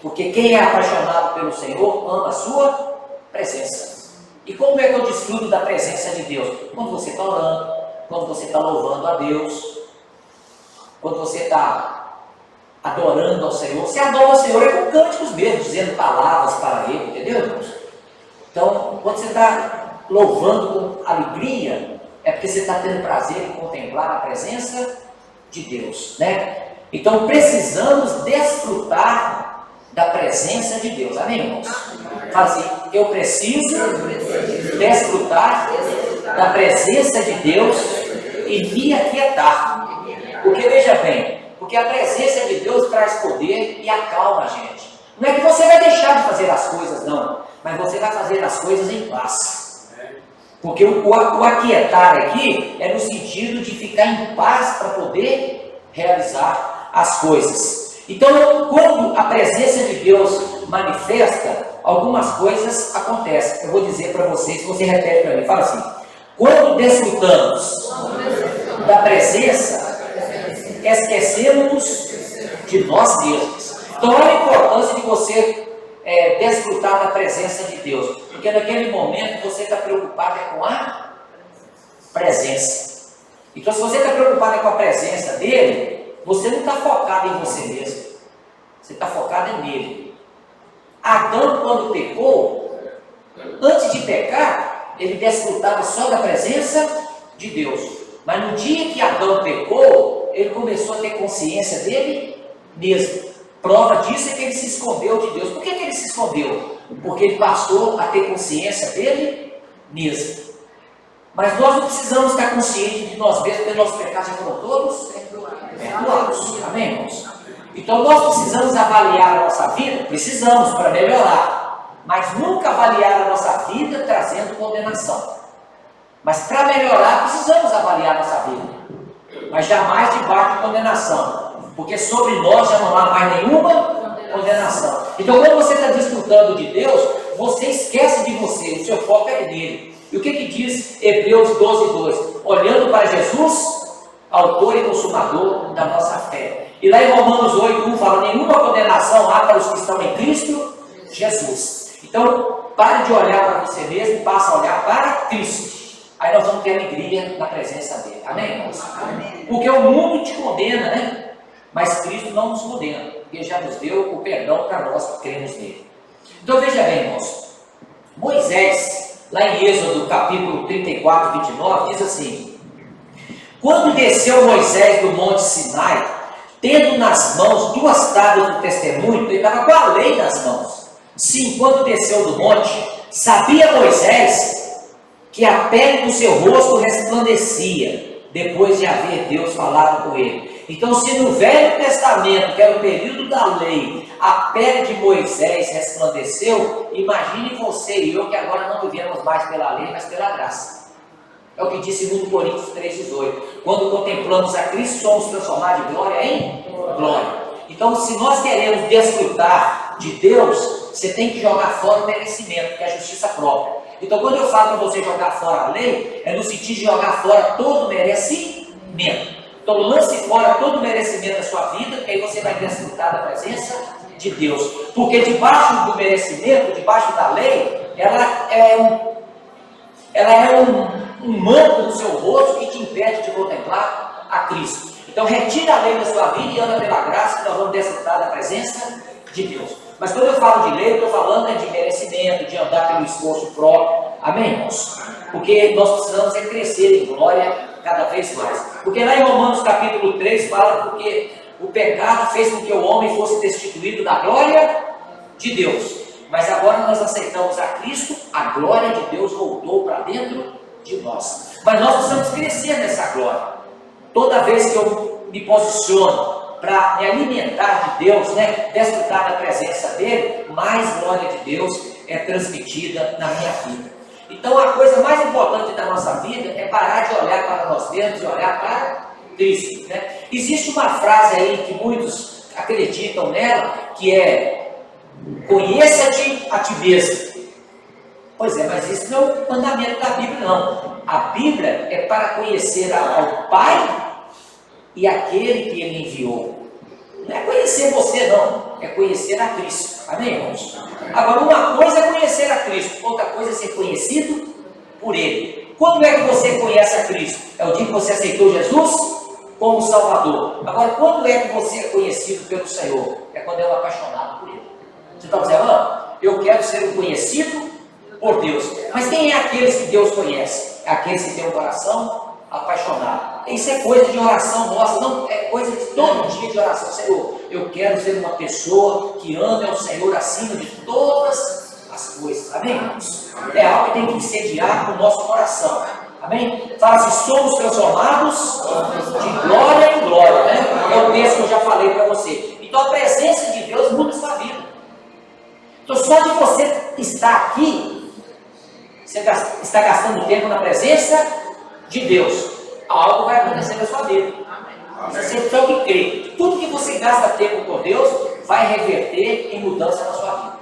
Porque quem é apaixonado pelo Senhor ama a sua presença. E como é que eu desfruto da presença de Deus? Quando você está orando, quando você está louvando a Deus, quando você está adorando ao Senhor. Você adora ao Senhor é com cânticos mesmo, dizendo palavras para Ele, entendeu, irmãos? Então, quando você está louvando com alegria, é porque você está tendo prazer em contemplar a presença de Deus, né? Então, precisamos desfrutar da presença de Deus, amém, irmãos? Fala assim, eu preciso desfrutar da presença de Deus e me aquietar. Porque veja bem, porque a presença de Deus traz poder e acalma a gente. Não é que você vai deixar de fazer as coisas, não, mas você vai fazer as coisas em paz. Porque o aquietar aqui é no sentido de ficar em paz para poder realizar as coisas. Então, quando a presença de Deus manifesta, algumas coisas acontecem. Eu vou dizer para vocês, você repete para mim, fala assim, quando desfrutamos da presença, esquecemos de nós mesmos. Então, olha a importância de você desfrutar da presença de Deus, porque naquele momento você está preocupado com a presença. Então, se você está preocupado com a presença dele, você não está focado em você mesmo, você está focado nele. Adão, quando pecou, antes de pecar, ele desfrutava só da presença de Deus. Mas no dia que Adão pecou, ele começou a ter consciência dele mesmo. Prova disso é que ele se escondeu de Deus. Por que ele se escondeu? Porque ele passou a ter consciência dele mesmo. Mas nós não precisamos estar conscientes de nós mesmos, porque nossos pecados já foram todos perdoados. Amém, irmãos? Então nós precisamos avaliar a nossa vida, precisamos para melhorar, mas nunca avaliar a nossa vida trazendo condenação. Mas para melhorar, precisamos avaliar a nossa vida, mas jamais debaixo de condenação, porque sobre nós já não há mais nenhuma condenação. Então quando você está desfrutando de Deus, você esquece de você, o seu foco é nele. E o que diz Hebreus 12:2? Olhando para Jesus, autor e consumador da nossa fé. E lá em Romanos 8:1 fala: nenhuma condenação há para os que estão em Cristo Jesus. Então, pare de olhar para você mesmo e passe a olhar para Cristo. Aí nós vamos ter alegria na presença dele. Amém, irmãos? Amém. Porque o mundo te condena, né? Mas Cristo não nos condena, porque já nos deu o perdão para nós que cremos nele. Então veja bem, irmãos. Moisés, lá em Êxodo capítulo 34, 29, diz assim: quando desceu Moisés do monte Sinai, tendo nas mãos 2 tábuas do testemunho, ele estava com a lei nas mãos. Sim, quando desceu do monte, sabia Moisés que a pele do seu rosto resplandecia, depois de haver Deus falado com ele. Então, se no Velho Testamento, que era o período da lei, a pele de Moisés resplandeceu, imagine você e eu que agora não vivemos mais pela lei, mas pela graça. É o que diz 2 Coríntios 3,18. Quando contemplamos a Cristo, somos transformados de glória em glória. Então, se nós queremos desfrutar de Deus, você tem que jogar fora o merecimento, que é a justiça própria. Então, quando eu falo para você jogar fora a lei, é no sentido de jogar fora todo o merecimento. Então, lance fora todo o merecimento da sua vida, que aí você vai desfrutar da presença de Deus. Porque debaixo do merecimento, debaixo da lei, ela é um manto no seu rosto que te impede de contemplar a Cristo. Então, retira a lei da sua vida e anda pela graça, que nós vamos desfrutar da presença de Deus. Mas quando eu falo de lei, eu estou falando de merecimento, de andar pelo esforço próprio. Amém, irmãos? Porque nós precisamos crescer em glória cada vez mais. Porque lá em Romanos capítulo 3 fala porque o pecado fez com que o homem fosse destituído da glória de Deus. Mas agora nós aceitamos a Cristo, a glória de Deus voltou para dentro de nós. Mas nós precisamos crescer nessa glória. Toda vez que eu me posiciono para me alimentar de Deus, desfrutar da presença dele, mais glória de Deus é transmitida na minha vida. Então a coisa mais importante da nossa vida é parar de olhar para nós mesmos e olhar para Cristo. Existe uma frase aí que muitos acreditam nela, que é: conheça-te a ti mesmo. Pois é, mas isso não é o mandamento da Bíblia, não. A Bíblia é para conhecer ao Pai e aquele que ele enviou. Não é conhecer você, não, é conhecer a Cristo. Amém, irmãos? Agora, uma coisa é conhecer a Cristo, outra coisa é ser conhecido por ele. Quando é que você conhece a Cristo? É o dia que você aceitou Jesus como Salvador. Agora, quando é que você é conhecido pelo Senhor? É quando é um apaixonado por ele. Você está observando? Eu quero ser um conhecido por Deus. Mas quem é aqueles que Deus conhece? É aqueles que têm um coração apaixonado. Isso é coisa de oração nossa, não é coisa de todo dia de oração. Senhor, eu quero ser uma pessoa que ame ao Senhor acima de todas as coisas. Amém, irmãos? É algo que tem que incendiar o nosso coração. Amém? Fala assim: somos transformados de glória em glória. É o texto que eu já falei para você. Então a presença de Deus muda a sua vida. Então só de você estar aqui, você está gastando tempo na presença de Deus, algo vai acontecer na sua vida. Você tem que crer. Tudo que você gasta tempo com Deus vai reverter em mudança na sua vida.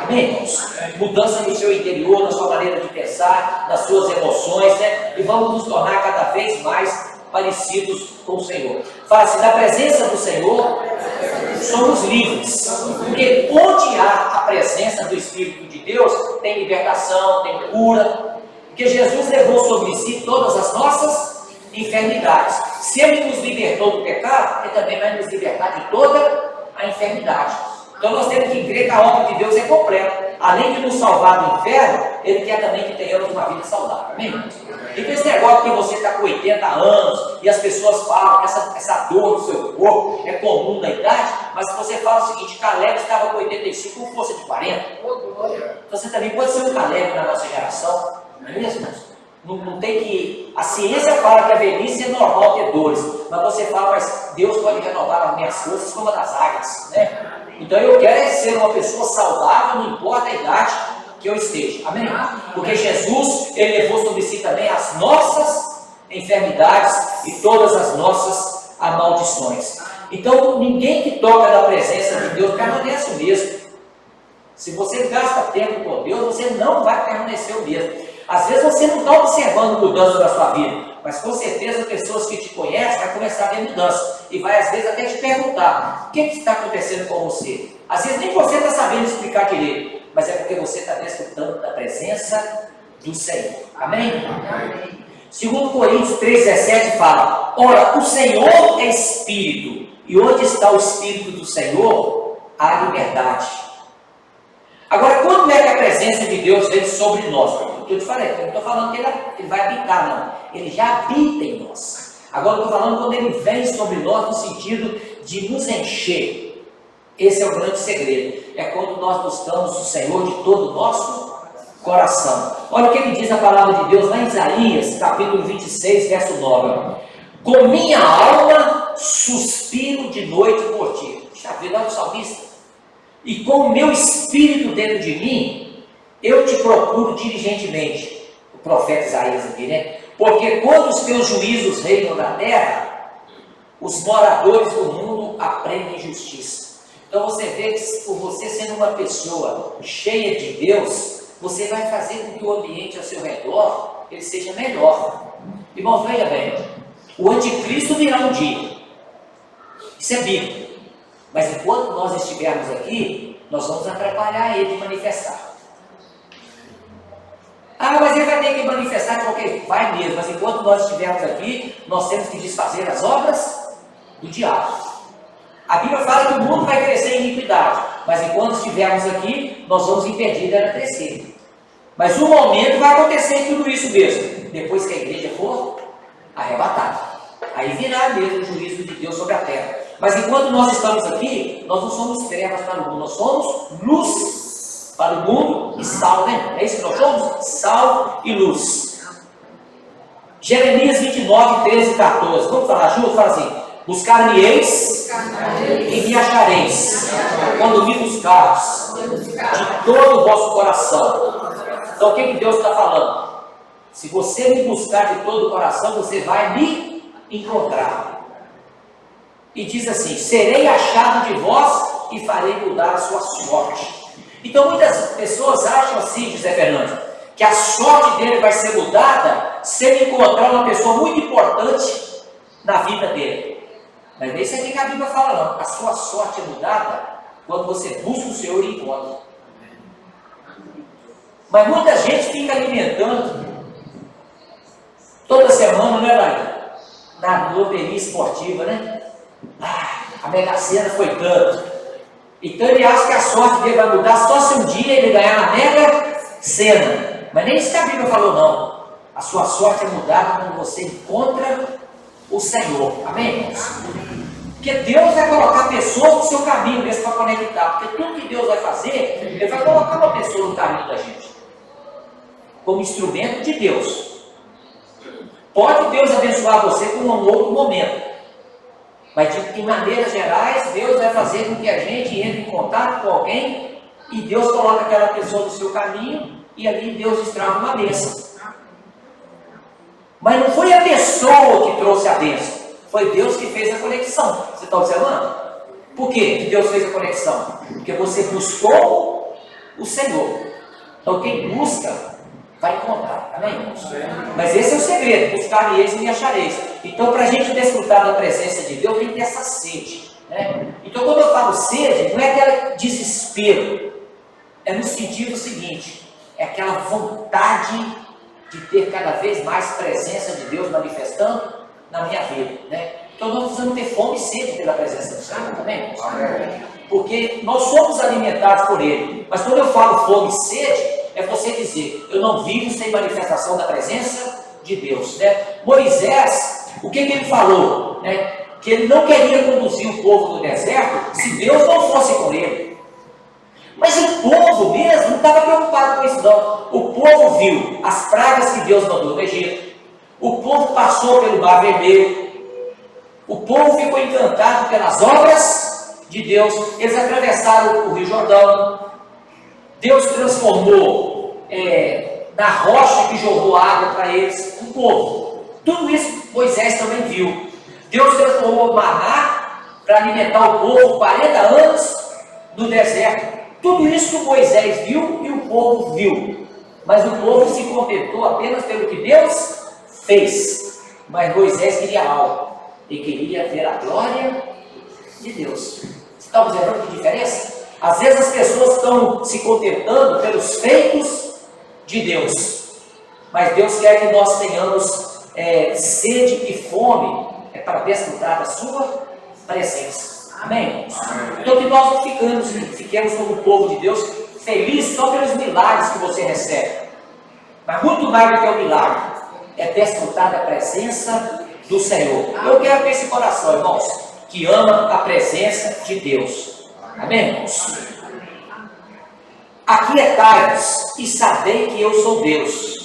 Amém, irmãos? Mudança no seu interior, na sua maneira de pensar, nas suas emoções, E vamos nos tornar cada vez mais parecidos com o Senhor. Fala assim: na presença do Senhor somos livres. Porque onde há a presença do Espírito de Deus, tem libertação, tem cura. Porque Jesus levou sobre si todas as nossas enfermidades. Se Ele nos libertou do pecado, Ele também vai nos libertar de toda a enfermidade. Então nós temos que crer que a obra de Deus é completa. Além de nos salvar do inferno, Ele quer também que tenhamos uma vida saudável. Amém? Então esse negócio que você está com 80 anos e as pessoas falam que essa dor no seu corpo é comum na idade, mas se você fala o seguinte: Caleb estava com 85 com força de 40. Então você também pode ser um Caleb na nossa geração. Não é mesmo? Não tem que... A ciência fala que a velhice é normal ter dores, mas você fala: mas Deus pode renovar as minhas forças como a das águias, Então eu quero ser uma pessoa saudável, não importa a idade que eu esteja. Amém? Porque Jesus, Ele levou sobre si também as nossas enfermidades e todas as nossas maldições. Então ninguém que toca na presença de Deus permanece o mesmo. Se você gasta tempo com Deus, você não vai permanecer o mesmo. Às vezes você não está observando mudança na sua vida, mas com certeza pessoas que te conhecem vão começar a ver mudança. E vai às vezes até te perguntar, o que está acontecendo com você? Às vezes nem você está sabendo explicar direito, mas é porque você está desfrutando da presença do Senhor. Amém? Amém. 2 Coríntios 3,17 fala, ora, o Senhor é Espírito, e onde está o Espírito do Senhor, há liberdade. Agora, quando é que a presença de Deus vem sobre nós? Eu te falei, eu não estou falando que ele vai habitar, não. Ele já habita em nós. Agora eu estou falando quando ele vem sobre nós no sentido de nos encher. Esse é o grande segredo. É quando nós buscamos o Senhor de todo o nosso coração. Olha o que ele diz a palavra de Deus lá em Isaías, capítulo 26, verso 9. Com minha alma suspiro de noite por ti. Já viu lá o salmista? E com o meu espírito dentro de mim, eu te procuro diligentemente. O profeta Isaías aqui, né? Porque quando os teus juízos reinam na terra, os moradores do mundo aprendem justiça. Então você vê que por você sendo uma pessoa cheia de Deus, você vai fazer com que o ambiente ao seu redor ele seja melhor. Irmãos, veja bem, o anticristo virá um dia. Isso é bíblico. Mas enquanto nós estivermos aqui, nós vamos atrapalhar ele de manifestar. Ah, mas ele vai ter que manifestar de qualquer jeito. Vai mesmo, mas enquanto nós estivermos aqui, nós temos que desfazer as obras do diabo. A Bíblia fala que o mundo vai crescer em iniquidade, mas enquanto estivermos aqui, nós vamos impedir dela crescer. Mas um momento vai acontecer tudo isso mesmo, depois que a igreja for arrebatada. Aí virá mesmo o juízo de Deus sobre a terra. Mas enquanto nós estamos aqui, nós não somos trevas para o mundo, nós somos luz para o mundo e sal, né? É isso que nós somos? Sal e luz. Jeremias 29, 13 e 14. Vamos falar junto? Fala assim: buscar-me-eis e me achareis, quando me buscares de todo o vosso coração. Então o que Deus está falando? Se você me buscar de todo o coração, você vai me encontrar. E diz assim: serei achado de vós e farei mudar a sua sorte. Então muitas pessoas acham assim, José Fernando, que a sorte dele vai ser mudada se ele encontrar uma pessoa muito importante na vida dele. Mas nem isso aqui que a Bíblia fala, não. A sua sorte é mudada quando você busca o Senhor e encontra. Mas muita gente fica alimentando toda semana, né, Laís? Na loteria esportiva, né? Ah, a Mega Sena foi tanto. Então ele acha que a sorte dele vai mudar só se um dia ele ganhar na Mega Sena. Mas nem isso que a Bíblia falou, não. A sua sorte é mudada quando você encontra o Senhor. Amém, irmãos? Porque Deus vai colocar pessoas no seu caminho mesmo para conectar. Porque tudo que Deus vai fazer, Ele vai colocar uma pessoa no caminho da gente. Como instrumento de Deus. Pode Deus abençoar você com um outro momento. Mas de maneiras gerais, Deus vai fazer com que a gente entre em contato com alguém e Deus coloca aquela pessoa no seu caminho e ali Deus destrava uma bênção. Mas não foi a pessoa que trouxe a bênção, foi Deus que fez a conexão. Você está observando? Por que Deus fez a conexão? Porque você buscou o Senhor. Então quem busca vai encontrar, amém, irmãos? Mas esse é o segredo: buscar-me-eis e me achareis. Então, para a gente desfrutar da presença de Deus, tem que ter essa sede, né? Então, quando eu falo sede, não é aquele desespero, é no sentido seguinte: é aquela vontade de ter cada vez mais presença de Deus manifestando na minha vida, né? Então, nós precisamos ter fome e sede pela presença do Senhor, amém? Porque nós somos alimentados por Ele. Mas quando eu falo fome e sede, é você dizer: eu não vivo sem manifestação da presença de Deus, né? Moisés, o que ele falou? Né? Que ele não queria conduzir o povo no deserto se Deus não fosse com ele. Mas o povo mesmo não estava preocupado com isso, não. O povo viu as pragas que Deus mandou no Egito. O povo passou pelo Mar Vermelho. O povo ficou encantado pelas obras de Deus. Eles atravessaram o Rio Jordão. Deus transformou na rocha que jogou água para eles, o povo. Tudo isso Moisés também viu. Deus transformou o maná para alimentar o povo 40 anos no deserto. Tudo isso Moisés viu e o povo viu. Mas o povo se contentou apenas pelo que Deus fez. Mas Moisés queria algo. Ele queria ver a glória de Deus. Você está observando que diferença? Às vezes as pessoas estão se contentando pelos feitos de Deus. Mas Deus quer que nós tenhamos sede e fome para desfrutar da sua presença. Amém? Então que nós não fiquemos como o povo de Deus, felizes só pelos milagres que você recebe. Mas muito mais do que o milagre, é desfrutar da presença do Senhor. Eu quero ter esse coração, irmãos, que ama a presença de Deus. Amém, irmãos? Aquietai-vos e sabei que eu sou Deus.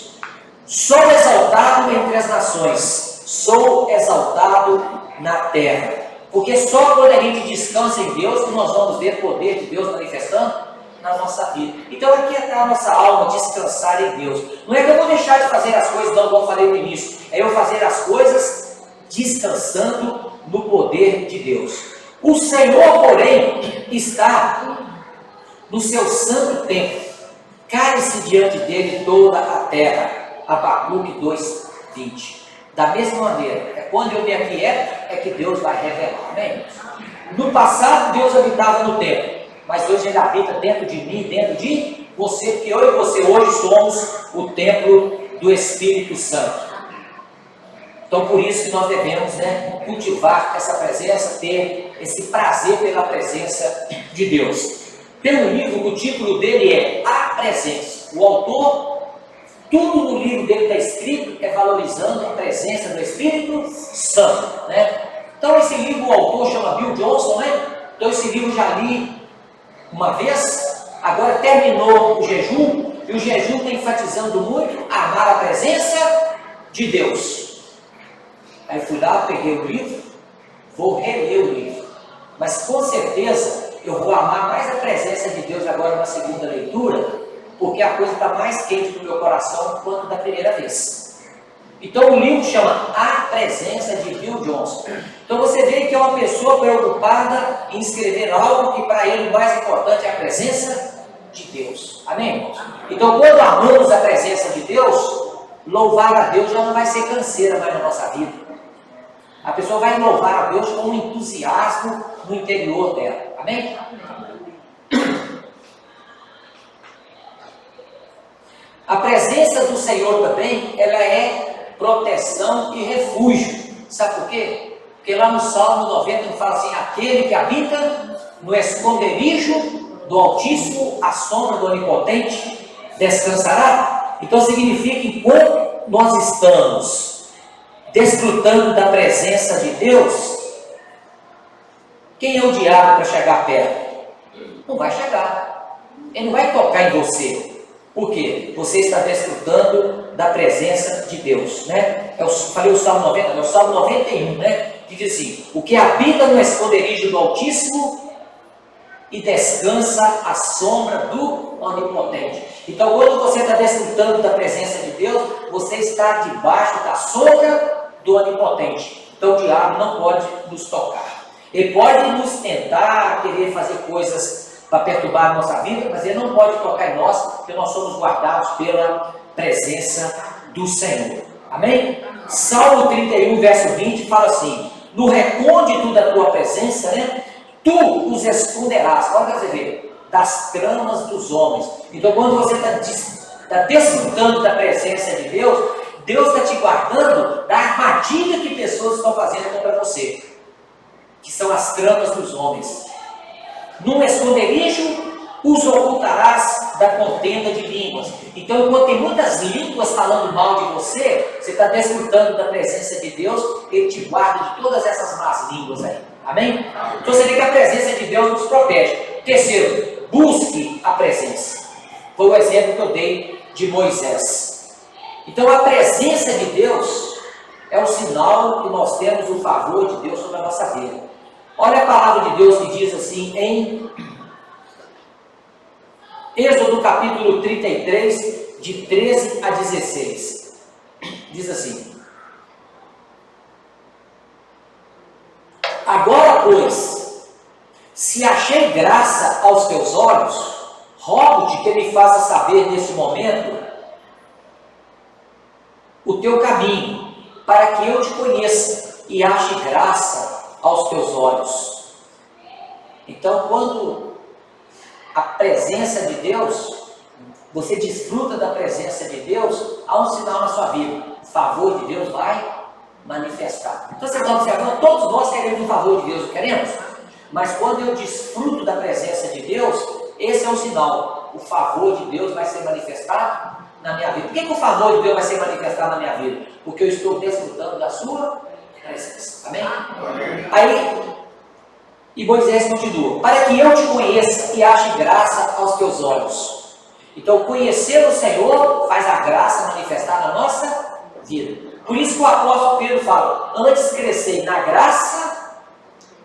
Sou exaltado entre as nações, sou exaltado na terra. Porque só quando a gente descansa em Deus que nós vamos ver o poder de Deus manifestando na nossa vida. Então aqui está a nossa alma, descansar em Deus. Não é que eu vou deixar de fazer as coisas, não, como eu falei no início. É eu fazer as coisas descansando no poder de Deus. O Senhor, porém, está no seu santo templo. Cai-se diante dele toda a terra. Abacuque 2:20. Da mesma maneira, é quando eu me aquieto, é que Deus vai revelar. Amém? No passado, Deus habitava no templo. Mas hoje Ele habita dentro de mim, dentro de você, porque eu e você hoje somos o templo do Espírito Santo. Então por isso que nós devemos cultivar essa presença, ter esse prazer pela presença de Deus. Pelo livro, o título dele é A Presença. O autor, tudo no livro dele está escrito, é valorizando a presença do Espírito Santo. Então esse livro, o autor chama Bill Johnson, Então esse livro já li uma vez, agora terminou o jejum, e o jejum está enfatizando muito amar a presença de Deus. Aí fui lá, peguei o livro, vou reler o livro, mas com certeza eu vou amar mais a presença de Deus agora na segunda leitura, porque a coisa está mais quente no meu coração quanto da primeira vez. Então o livro chama A Presença de Bill Johnson. Então você vê que é uma pessoa preocupada em escrever algo que para ele o mais importante é a presença de Deus. Amém, irmãos? Então quando amamos a presença de Deus, louvar a Deus já não vai ser canseira mais na nossa vida. A pessoa vai louvar a Deus com um entusiasmo no interior dela. Amém? A presença do Senhor também, ela é proteção e refúgio. Sabe por quê? Porque lá no Salmo 90 ele fala assim: aquele que habita no esconderijo do Altíssimo, à sombra do Onipotente, descansará. Então significa que enquanto nós estamos desfrutando da presença de Deus, quem é o diabo para chegar perto? Não vai chegar. Ele não vai tocar em você. Por quê? Você está desfrutando da presença de Deus, Eu falei o Salmo 90, é o Salmo 91, Que diz assim: o que habita no esconderijo do Altíssimo e descansa à sombra do Onipotente. Então, quando você está desfrutando da presença de Deus, você está debaixo da sombra do Onipotente. Então, o diabo não pode nos tocar. Ele pode nos tentar, querer fazer coisas para perturbar a nossa vida, mas ele não pode tocar em nós, porque nós somos guardados pela presença do Senhor. Amém? Salmo 31, verso 20, fala assim: no recôndito da tua presença, tu os esconderás. Olha para você ver, das tramas dos homens. Então, quando você está desfrutando da presença de Deus, Deus está te guardando da armadilha que pessoas estão fazendo contra você, que são as tramas dos homens. Num esconderijo os ocultarás da contenda de línguas. Então, enquanto tem muitas línguas falando mal de você, você está desfrutando da presença de Deus, Ele te guarda de todas essas más línguas aí. Amém? Então você vê que a presença de Deus nos protege. Terceiro, busque a presença. Foi o exemplo que eu dei de Moisés. Então a presença de Deus é o sinal que nós temos o favor de Deus sobre a nossa vida. Olha a palavra de Deus que diz assim em Êxodo capítulo 33, de 13 a 16. Diz assim: agora, pois, se achei graça aos teus olhos, rogo-te que me faça saber nesse momento teu caminho, para que eu te conheça e ache graça aos teus olhos. Então, quando a presença de Deus, você desfruta da presença de Deus, há um sinal na sua vida. O favor de Deus vai manifestar. Então você está observando, todos nós queremos o favor de Deus, não queremos? Mas quando eu desfruto da presença de Deus, esse é o sinal. O favor de Deus vai ser manifestado na minha vida. Por que o favor de Deus vai ser manifestado na minha vida? Porque eu estou desfrutando da sua presença. Amém? Aí, e Moisés continua: para que eu te conheça e ache graça aos teus olhos. Então, conhecer o Senhor faz a graça manifestar na nossa vida. Por isso que o apóstolo Pedro fala: antes crescei na graça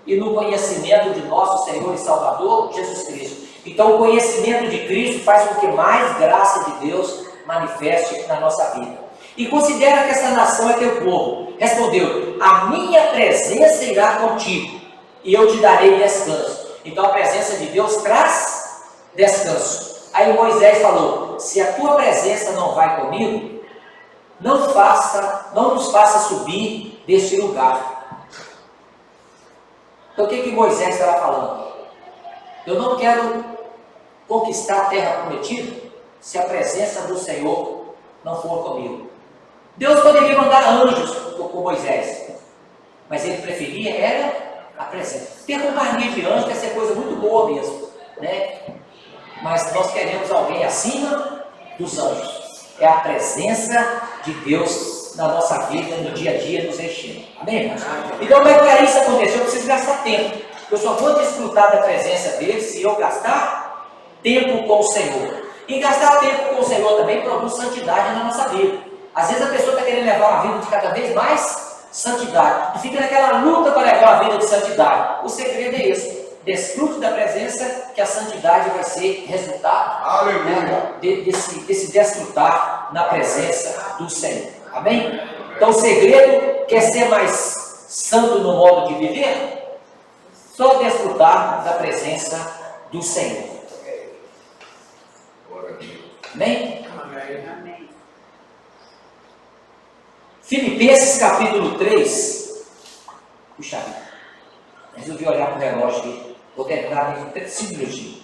e no conhecimento de nosso Senhor e Salvador, Jesus Cristo. Então, o conhecimento de Cristo faz com que mais graça de Deus manifeste na nossa vida. E considera que essa nação é teu povo. Respondeu: a minha presença irá contigo e eu te darei descanso. Então, a presença de Deus traz descanso. Aí Moisés falou: se a tua presença não vai comigo, não nos faça subir deste lugar. Então o que Moisés estava falando? Eu não quero conquistar a terra prometida se a presença do Senhor não for comigo. Deus poderia mandar anjos com Moisés, mas ele preferia era a presença. Ter companhia de anjos deve ser coisa muito boa mesmo, né? Mas nós queremos alguém acima dos anjos. É a presença de Deus na nossa vida, no dia a dia, nos enchendo. Amém, irmãos? Então, para isso acontecer, eu preciso gastar tempo. Eu só vou desfrutar da presença dele se eu gastar tempo com o Senhor. E gastar tempo com o Senhor também produz santidade na nossa vida. Às vezes a pessoa está querendo levar uma vida de cada vez mais santidade. E fica naquela luta para levar uma vida de santidade. O segredo é esse. Desfrute da presença, que a santidade vai ser resultado, né, desse desfrutar na presença do Senhor. Amém? Então o segredo, quer ser mais santo no modo de viver? Só desfrutar da presença do Senhor. Amém? Amém. Filipenses capítulo 3. Puxa vida, resolvi olhar para o relógio aqui. Vou terminar em 5 minutinhos.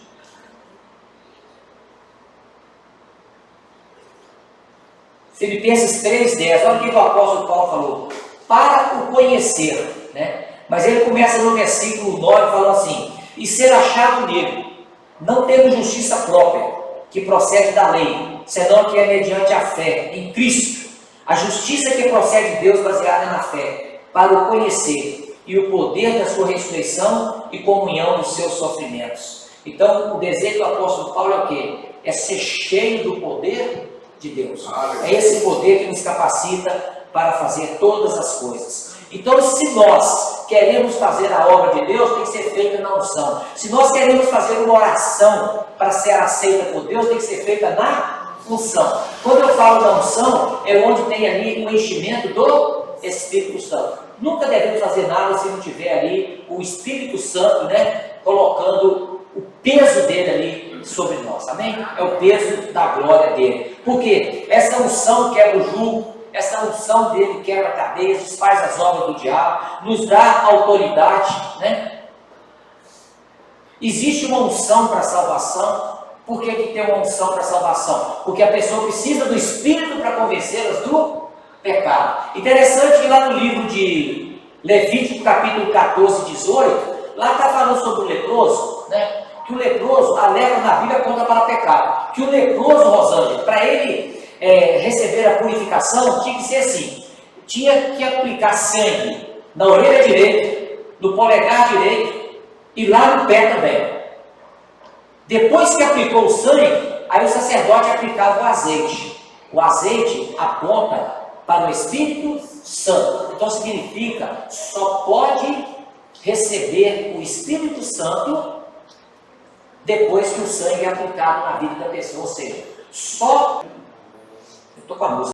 Filipenses 3,10. Olha o que o apóstolo Paulo falou. Para o conhecer, né? Mas ele começa no versículo 9 falando assim: e ser achado nele, não tendo justiça própria, que procede da lei, senão que é mediante a fé em Cristo. A justiça que procede de Deus baseada na fé, para o conhecer e o poder da sua ressurreição e comunhão dos seus sofrimentos. Então, o desejo do apóstolo Paulo é o quê? É ser cheio do poder de Deus. É esse poder que nos capacita para fazer todas as coisas. Então, se nós queremos fazer a obra de Deus, tem que ser feita na unção. Se nós queremos fazer uma oração para ser aceita por Deus, tem que ser feita na unção. Quando eu falo da unção, é onde tem ali o enchimento do Espírito Santo. Nunca devemos fazer nada se não tiver ali o Espírito Santo, né, colocando o peso dele ali sobre nós. Amém? É o peso da glória dele. Porque essa unção quebra o jugo, essa unção dele quebra cadeias, desfaz as obras do diabo, nos dá autoridade, né? Existe uma unção para a salvação. Por que tem uma unção para a salvação? Porque a pessoa precisa do Espírito para convencê-las do pecado. Interessante que lá no livro de Levítico, capítulo 14, 18, lá está falando sobre o leproso, né? Que o leproso, a lepra na Bíblia conta para pecado. Que o leproso, Rosângela, para ele receber a purificação, tinha que ser assim: tinha que aplicar sangue na orelha direita, no polegar direito e lá no pé também. Depois que aplicou o sangue, aí o sacerdote aplicava o azeite. O azeite aponta para o Espírito Santo. Então significa, só pode receber o Espírito Santo depois que o sangue é aplicado na vida da pessoa. Ou seja, só... Eu estou com a música.